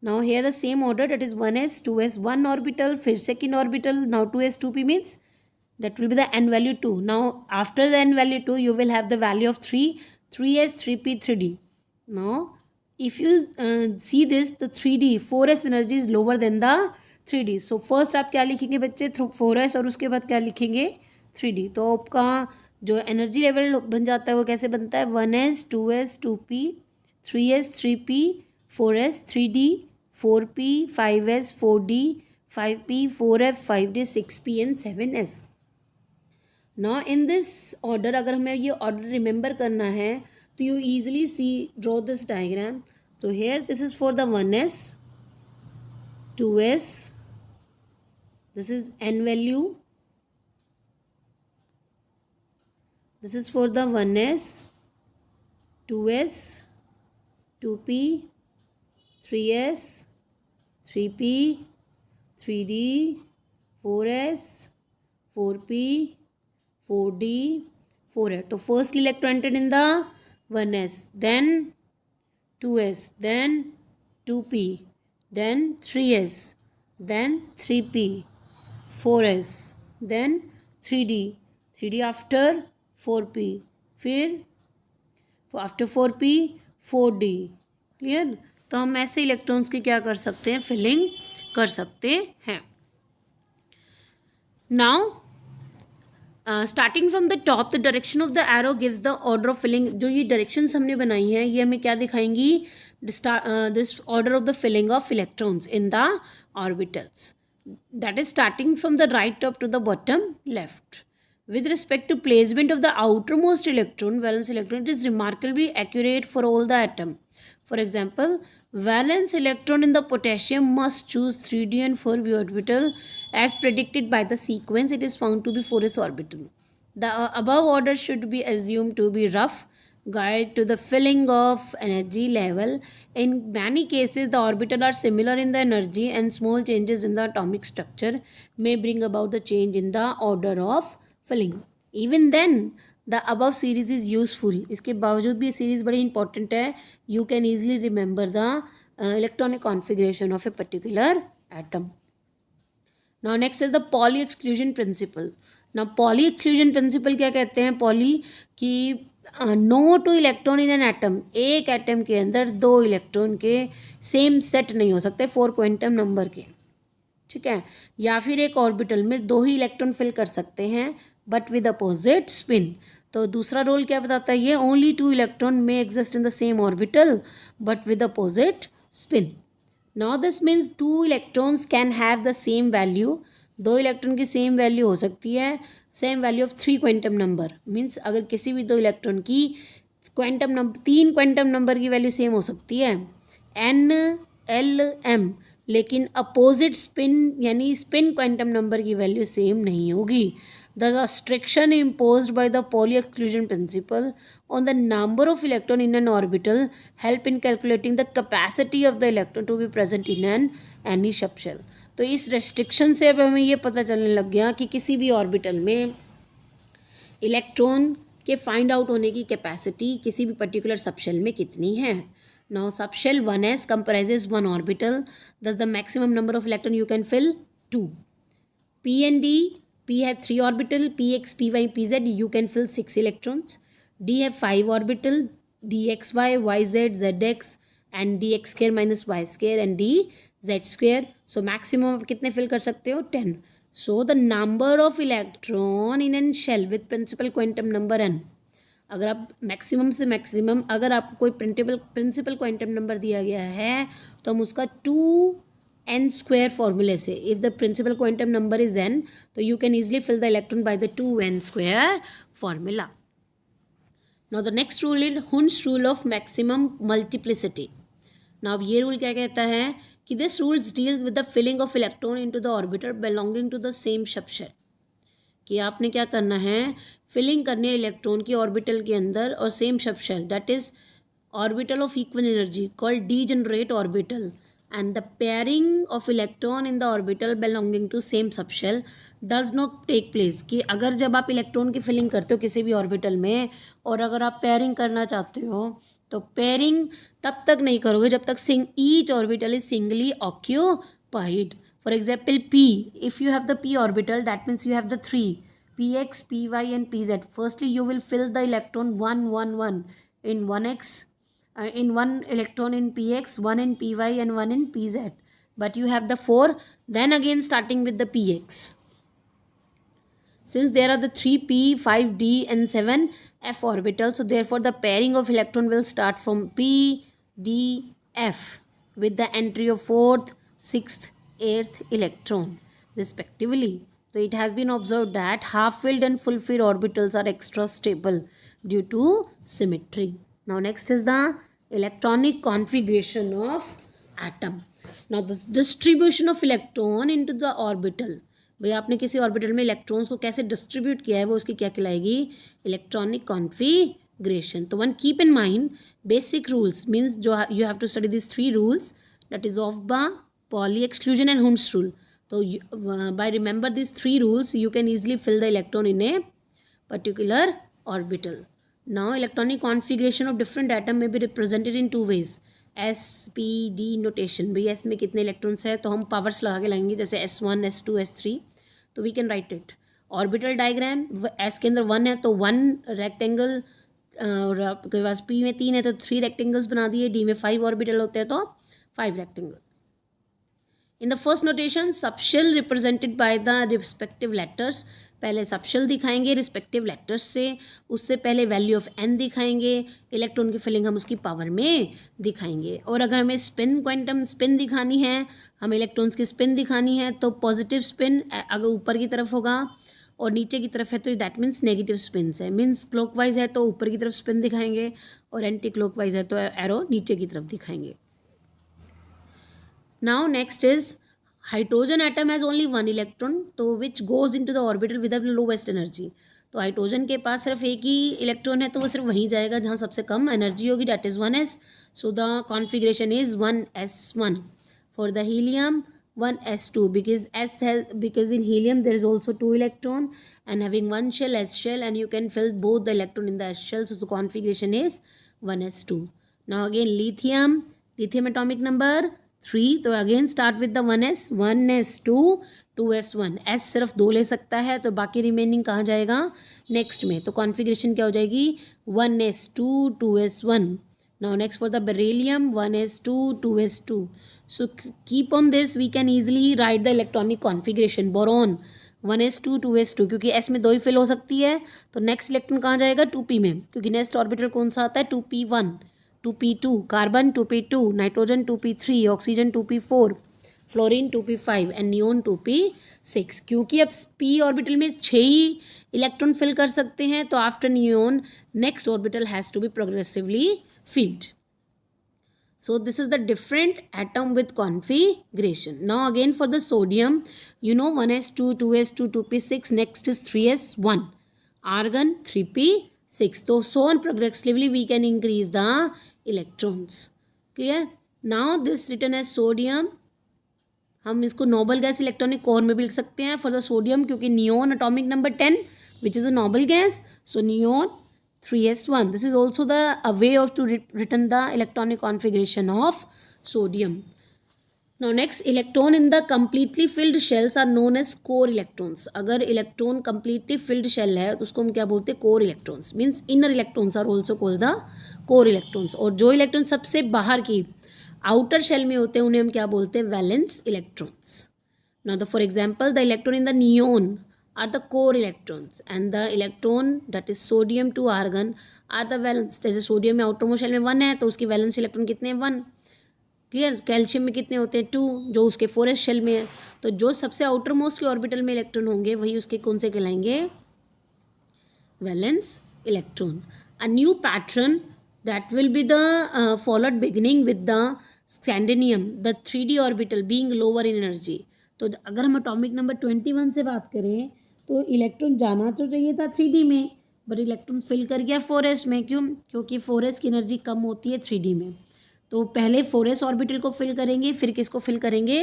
Now here the same order, that is 1s, 2s, 1 orbital, फिर second orbital. Now 2s, 2p means that will be the n value 2. Now after the n value 2 you will have the value of 3, 3s, 3p, 3d. Now if you see this, the 3d 4s energy is lower than the 3d. So first आप क्या लिखेंगे बच्चे, 4s और उसके बाद क्या लिखेंगे 3d. तो आपका जो एनर्जी लेवल बन जाता है वो कैसे बनता है, 1s, 2s, 2p, 3s, 3p, 4s, 3d, 4p, 5s, 4d, 5p, 4f, 5d, 6p and 7s. Now in this order, अगर हमें ये order remember करना है तो you easily see, draw this diagram. So here this is for the 1s, 2s, this is n value, this is for the 1s, 2s, 2p, 3s, 3p, 3d, 4s, 4p, 4d, 4f. तो first electron entered in the 1s, then 2s, then 2p, then 3s, then 3p, 4s, then 3d, 3d after 4p, फिर after 4p 4d. Clear. तो हम ऐसे electrons की क्या कर सकते हैं, फिलिंग कर सकते हैं. Now starting from the top, the direction of the arrow gives the order of filling. जो ये डायरेक्शंस हमने बनाई हैं ये हमें क्या दिखाएंगी, this order of the filling of electrons in the orbitals. That is starting from the right top to the bottom left. With respect to placement of the outermost electron, valence electron, it is remarkably accurate for all the atom. For example, valence electron in the potassium must choose 3d and 4p orbital as predicted by the sequence. It is found to be 4s orbital. The above order should be assumed to be rough guide to the filling of energy level. In many cases, the orbitals are similar in the energy and small changes in the atomic structure may bring about the change in the order of filling. Even then the above series is useful. इसके बावजूद भी ये series बड़ी important है. You can easily remember the electronic configuration of a particular atom. Now next is the Pauli exclusion principle. Now Pauli exclusion principle क्या कहते हैं, Pauli कि no two electron in an atom. एक atom के अंदर दो electron के same set नहीं हो सकते 4 क्वांटम नंबर के. ठीक है. या फिर एक ऑर्बिटल में 2 ही इलेक्ट्रॉन फिल कर सकते हैं बट विद अपोजिट स्पिन. तो दूसरा रोल क्या बताता है ये, ओनली 2 इलेक्ट्रॉन में exist in the same orbital but with opposite spin. Now this means 2 electrons can have the same value. 2 electron की सेम वैल्यू हो सकती है, same value of 3 quantum number. Means अगर किसी भी 2 इलेक्ट्रॉन की क्वांटम नंबर 3 क्वांटम नंबर की value same हो सकती है, एन एल एम, लेकिन अपोजिट स्पिन यानी स्पिन क्वांटम नंबर की वैल्यू सेम नहीं होगी. The restriction imposed by the Pauli exclusion principle on the number of electron in an orbital help in calculating the capacity of the electron to be present in any subshell. तो इस restriction से अब हमें ये पता चलने लग गया कि किसी भी ऑर्बिटल में इलेक्ट्रॉन के फाइंड आउट होने की कैपेसिटी किसी भी पर्टिकुलर सबशेल में कितनी है. Now subshell 1s comprises 1 orbital, thus the maximum number of electron you can fill 2. P and D, P have 3 orbital, Px, Py, Pz, you can fill 6 electrons. D have 5 orbital, Dxy, Yz, Zx and Dx square minus Y square and Dz square. So maximum आप कितने fill कर सकते हो 10. So the number of electron in an shell with principal quantum number n. अगर आप maximum से maximum, अगर आपको कोई प्रिंसिपल क्वांटम नंबर दिया गया है तो हम उसका 2n स्क्वायर फॉर्मूले से, if the principal quantum number is n, तो you can easily fill the electron by the 2n square formula. Now the next rule is Hund's rule of maximum multiplicity. नाउ ये रूल क्या कहता है कि this rules deal with the filling of electron into the orbital belonging to the same subshell. कि आपने क्या करना है, फिलिंग करनी है इलेक्ट्रॉन की ऑर्बिटल के अंदर और same subshell, that is orbital of equal energy called degenerate orbital, and the pairing of electron in the orbital belonging to same subshell does not take place. कि अगर जब आप इलेक्ट्रॉन की फिलिंग करते हो किसी भी ऑर्बिटल में और अगर आप पेयरिंग करना चाहते हो तो पेयरिंग तब तक नहीं करोगे जब तक each orbital is singly occupied. For example, P, if you have the P orbital, that means you have the 3 px, py and pz. Firstly you will fill the electron 1 1 1 in 1x, in one electron in px, one in py and one in pz, but you have the 4. Then again starting with the px, since there are the 3p, 5d and 7f orbitals, so therefore the pairing of electron will start from p, d, f with the entry of 4th, 6th, 8th electron respectively. So it has been observed that half-filled and full-filled orbitals are extra stable due to symmetry. Now next is the electronic configuration of atom. Now the distribution of electron into the orbital. भाई आपने किसी orbital में electrons को कैसे distribute किया है वो उसकी क्या कहलाएगी, इलेक्ट्रॉनिक कॉन्फिगरेशन. तो one keep in mind basic rules means जो you have to study this 3 rules, that is Aufbau, Pauli exclusion and Hund's rule. तो by remember these 3 rules you can easily fill the electron in a particular orbital. Now electronic configuration of different atom may be represented in 2 ways. S P D notation. भाई S में कितने electrons है तो हम powers लगा के लगाएंगे, जैसे S1 S2 S3, तो we can write it. Orbital diagram, s के अंदर 1 है तो 1 रेक्टेंगल, और आपके पास पी में 3 है तो 3 रेक्टेंगल्स बना दिए, डी में 5 ऑर्बिटल होते हैं तो 5 rectangle. In the first notation subshell represented by the respective letters. पहले सबशेल दिखाएंगे रिस्पेक्टिव लेटर्स से, उससे पहले वैल्यू ऑफ एन दिखाएंगे, इलेक्ट्रॉन की फिलिंग हम उसकी पावर में दिखाएंगे. और अगर हमें स्पिन, क्वांटम स्पिन दिखानी है, हमें इलेक्ट्रॉन्स की स्पिन दिखानी है, तो पॉजिटिव स्पिन अगर ऊपर की तरफ होगा और नीचे की तरफ है तो दैट मीन्स नेगेटिव स्पिन्स है. मीन्स क्लॉकवाइज है तो ऊपर की तरफ स्पिन दिखाएंगे और एंटी क्लॉकवाइज है तो एरो नीचे की तरफ दिखाएंगे. Now next is hydrogen atom has only 1 electron तो which goes into the orbital with the lowest energy. तो हाइड्रोजन के पास सिर्फ एक ही इलेक्ट्रॉन है तो वो सिर्फ वहीं जाएगा जहाँ सबसे कम एनर्जी होगी, that is 1s. So the configuration is 1s1. For the helium 1s2 because in helium there is also 2 electron and having one shell, s shell, and you can fill both the electron in the s shell, so the configuration is 1s2. Now again lithium atomic number 3, तो again start with the 1s, 1s2, 2s1. s सिर्फ 2 ले सकता है तो बाकी remaining कहाँ जाएगा, next में. तो कॉन्फिगरेशन क्या हो जाएगी, 1s2, 2s1. Now next for the beryllium 1s2, 2s2. So keep on this, we can easily write the electronic configuration. Boron 1s2, 2s2, क्योंकि s में 2 ही फिल हो सकती है तो नेक्स्ट इलेक्ट्रॉन कहाँ जाएगा, 2p में, क्योंकि नेक्स्ट ऑर्बिटल कौन सा आता है, 2p1, 2p2, carbon 2p2, nitrogen 2p3, oxygen 2p4, fluorine 2p5 and neon 2p6. क्योंकि अब p ऑर्बिटल में 6 ही इलेक्ट्रॉन फिल कर सकते हैं तो after neon next orbital has to be progressively filled. So this is the different atom with configuration. Now again for the sodium, you know 1s2, 2s2, 2p6, next is 3s1, argon 3p6. So on progressively we can increase the electrons. Clear? Now this written as sodium, हम इसको noble gas electronic core में भी लिख सकते हैं for the sodium, क्योंकि neon atomic number 10 which is a noble gas, so neon 3s1. This is also a way of to written the electronic configuration of sodium. Now next, electron in the completely filled shells are known as core electrons. अगर electron completely filled shell है तो उसको हम क्या बोलते हैं, core electrons. Means inner electrons are also called the core electrons. और जो इलेक्ट्रॉन सबसे बाहर की outer shell में होते हैं उन्हें हम क्या बोलते हैं, valence electrons. Now for example, the electron in the neon are the core electrons and the electron that is sodium to argon are the valence. जैसे सोडियम में आउटर मोस्ट शेल में 1 है तो उसकी वैलेंस इलेक्ट्रॉन कितने हैं, 1. Clear? Calcium में कितने होते हैं, 2, जो उसके 4s शेल में है. तो जो सबसे आउटर मोस्ट के ऑर्बिटल में इलेक्ट्रॉन होंगे वही उसके कौन से कहलाएंगे, valence electron. A new pattern that will be the followed beginning with the scandium, the 3d orbital being lower in energy. तो अगर हम एटॉमिक नंबर 21 से बात करें तो इलेक्ट्रॉन जाना तो चाहिए था 3D में, बट इलेक्ट्रॉन फिल कर गया 4s में. क्यों? क्योंकि 4s की एनर्जी कम होती है 3D में. तो पहले 4s ऑर्बिटल को फिल करेंगे, फिर किसको फिल करेंगे,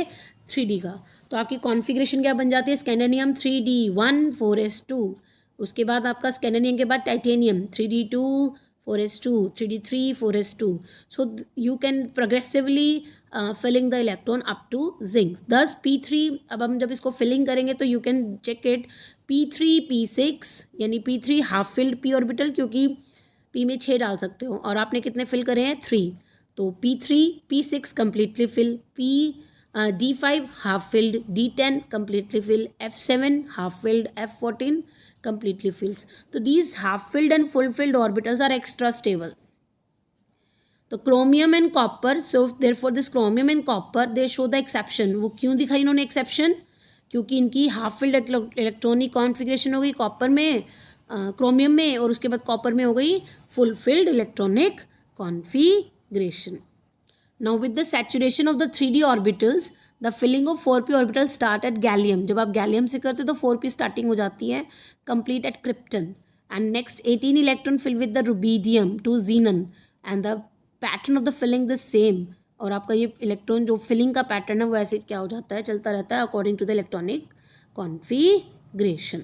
3D का. तो आपकी कॉन्फ़िगरेशन क्या बन जाती है, स्कैंडियम 3d1, 4s2. उसके बाद आपका स्कैंडियम के बाद titanium 3d2, 4s2, 3d3, 4s2. So you can progressively filling the electron up to zinc. Thus P3, अब हम जब इसको फिलिंग करेंगे तो you can check it, P3 P6 यानी P3 half filled p orbital, क्योंकि p में 6 डाल सकते हो और आपने कितने फिल करे हैं 3, तो P3 P6 completely fill, D5 half filled, D10 completely fill, F7 half filled, F14 completely fills. तो these half filled and full filled orbitals are extra stable. तो chromium and copper, so therefore this chromium and copper they show the exception. वो क्यों दिखाई इन्होंने exception? क्योंकि इनकी half filled electronic configuration हो गई कॉपर में, क्रोमियम में, और उसके बाद कॉपर में हो गई full filled electronic configuration. Now with the saturation of the 3D orbitals the filling of 4p orbital start at gallium. जब आप गैलियम से करते हो तो 4p स्टार्टिंग हो जाती है, complete at krypton, and next 18 electron fill with the rubidium to xenon, and the pattern of the filling the same. और आपका ये इलेक्ट्रॉन जो फिलिंग का पैटर्न है वो ऐसे क्या हो जाता है, चलता रहता है according to the electronic configuration.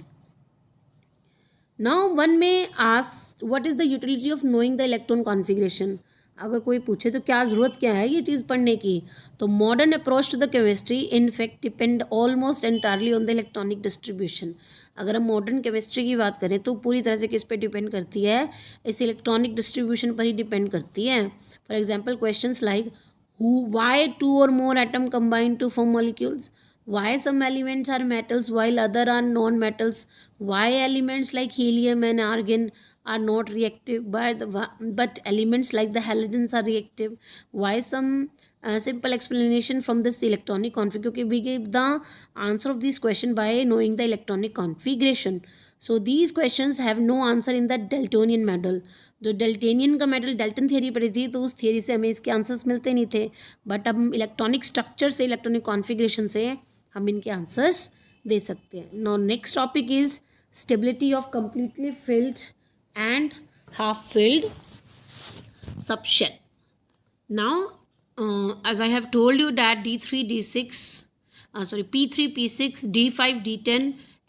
Now one may ask what is the utility of knowing the electron configuration. अगर कोई पूछे तो क्या ज़रूरत क्या है ये चीज़ पढ़ने की, तो modern approach to the chemistry in fact depend almost entirely on the electronic distribution. अगर हम मॉडर्न केमिस्ट्री की बात करें तो पूरी तरह से किस पे डिपेंड करती है, इस इलेक्ट्रॉनिक डिस्ट्रीब्यूशन पर ही डिपेंड करती है. For example questions like why 2 or more atom combine to form molecules, why some elements are metals while other are non-metals, why elements like helium and argon are not reactive but elements like the halogens are reactive, why some simple explanation from this electronic configuration. We give the answer of this question by knowing the electronic configuration. So these questions have no answer in the Daltonian model. जो डेल्टेनियन का metal Dalton theory पढ़ी थी तो उस theory से हमें इसके answers मिलते नहीं थे, बट अब हम इलेक्ट्रॉनिक स्ट्रक्चर से, इलेक्ट्रॉनिक कॉन्फिग्रेशन से हम इनके आंसर्स दे सकते हैं. Now next topic is stability of completely filled and half filled subshell. Now as I have told you that P3 P6 D5 D10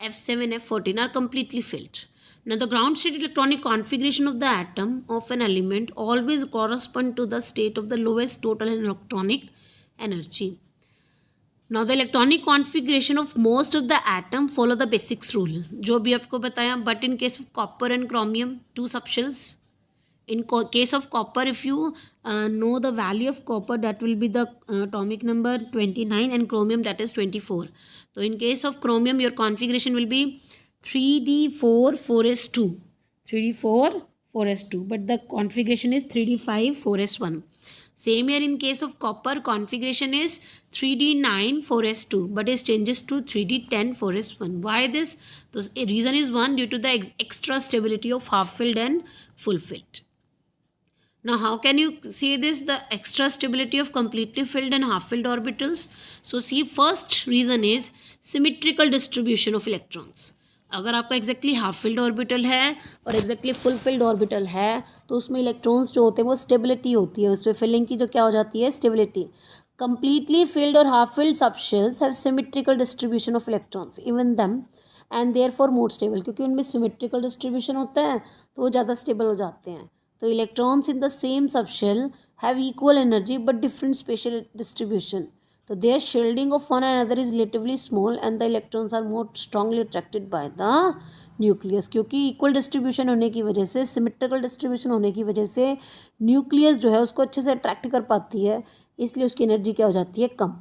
F7 F14 are completely filled. Now the ground state electronic configuration of the atom of an element always correspond to the state of the lowest total electronic energy. Now the electronic configuration of most of the atom follow the basics rule जो भी आपको बताया, but in case of copper and chromium two subshells. In case of copper, if you know the value of copper, that will be the atomic number 29 and chromium that is 24. So in case of chromium your configuration will be 3d4 4s2, 3d4 4s2, but the configuration is 3d5 4s1. Same here in case of copper, configuration is 3d9 4s2, but it changes to 3d10 4s1. Why this? The reason is one, due to the extra stability of half filled and full filled. Now how can you see this, the extra stability of completely filled and half filled orbitals? So see, first reason is symmetrical distribution of electrons. अगर आपका exactly half filled orbital है और exactly full field orbital है तो उसमें electrons जो होते हैं वो स्टेबिलिटी होती है, उसमें फिलिंग की जो क्या हो जाती है, स्टेबिलिटी. कंप्लीटली फिल्ड और half filled subshells have symmetrical distribution of electrons even them and therefore more stable. क्योंकि उनमें सिमेट्रिकल डिस्ट्रीब्यूशन होता है तो वो ज़्यादा स्टेबल हो जाते हैं. तो electrons in the same subshell have equal energy but different special distribution. So their shielding of one another is relatively small and the electrons are more strongly attracted by the nucleus. क्योंकि equal distribution होने की वजह से, symmetrical distribution होने की वजह से nucleus जो है उसको अच्छे से attract कर पाती है, इसलिए उसकी एनर्जी क्या हो जाती है, कम.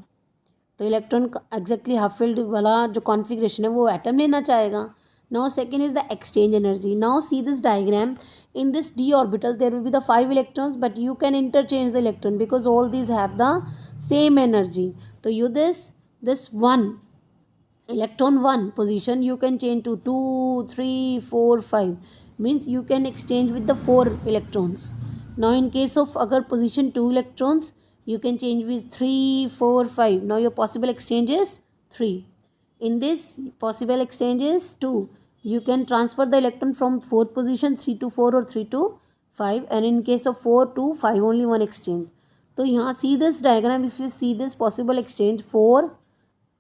तो इलेक्ट्रॉन एग्जैक्टली हाफ फील्ड वाला जो कॉन्फिग्रेशन है वो एटम लेना चाहेगा. Now second is the exchange energy. Now see this diagram. In this d orbital there will be the 5 electrons, but you can interchange the electron because all these have the same energy. So you this one electron 1 position you can change to 2 3 4 5, means you can exchange with the 4 electrons. Now in case of agar position 2 electrons you can change with 3 4 5. Now your possible exchange is 3. In this possible exchange is 2. You can transfer the electron from 4th position 3 to 4 or 3 to 5, and in case of 4 to 5 only one exchange. तो यहाँ see this diagram, if you see this possible exchange 4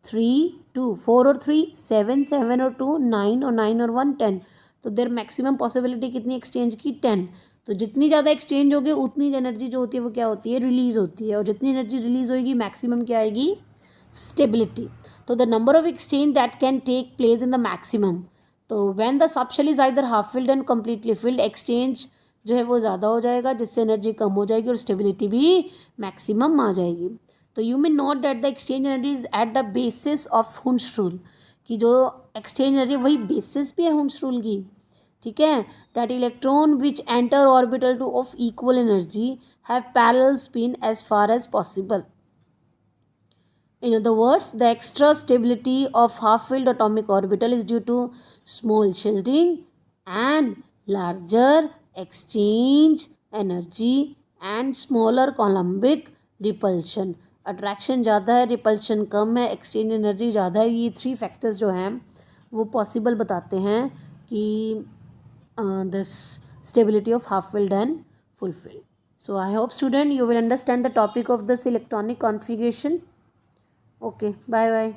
3 2, 4 और 3 7, 7 और 2 9 और 9 और 1 10. तो देर maximum possibility कितनी exchange की, 10. तो जितनी ज़्यादा एक्सचेंज होगी उतनी एनर्जी जो होती है वो क्या होती है, रिलीज़ होती है, और जितनी एनर्जी रिलीज़ होगी मैक्सिमम क्या आएगी, स्टेबिलिटी. तो the number of exchange that can take place in the maximum, तो when the subshell is either half filled and completely filled, exchange जो है वो ज़्यादा हो जाएगा, जिससे एनर्जी कम हो जाएगी और स्टेबिलिटी भी मैक्सिमम आ जाएगी. तो you may note that the exchange energy is at the basis of हुंस rule, कि जो एक्सचेंज एनर्जी वही बेसिस भी है हुंस रूल की. ठीक है. That electron which enter orbital to of equal energy have parallel spin as far as possible. In other words, the extra stability of half-filled atomic orbital is due to small shielding and larger exchange energy and smaller Coulombic repulsion. Attraction ज़्यादा है, repulsion कम है, exchange energy ज़्यादा है. ये 3 factors जो हैं वो possible बताते हैं कि the stability of half filled and full field. So I hope student you will understand the topic of this electronic configuration. Okay, bye bye.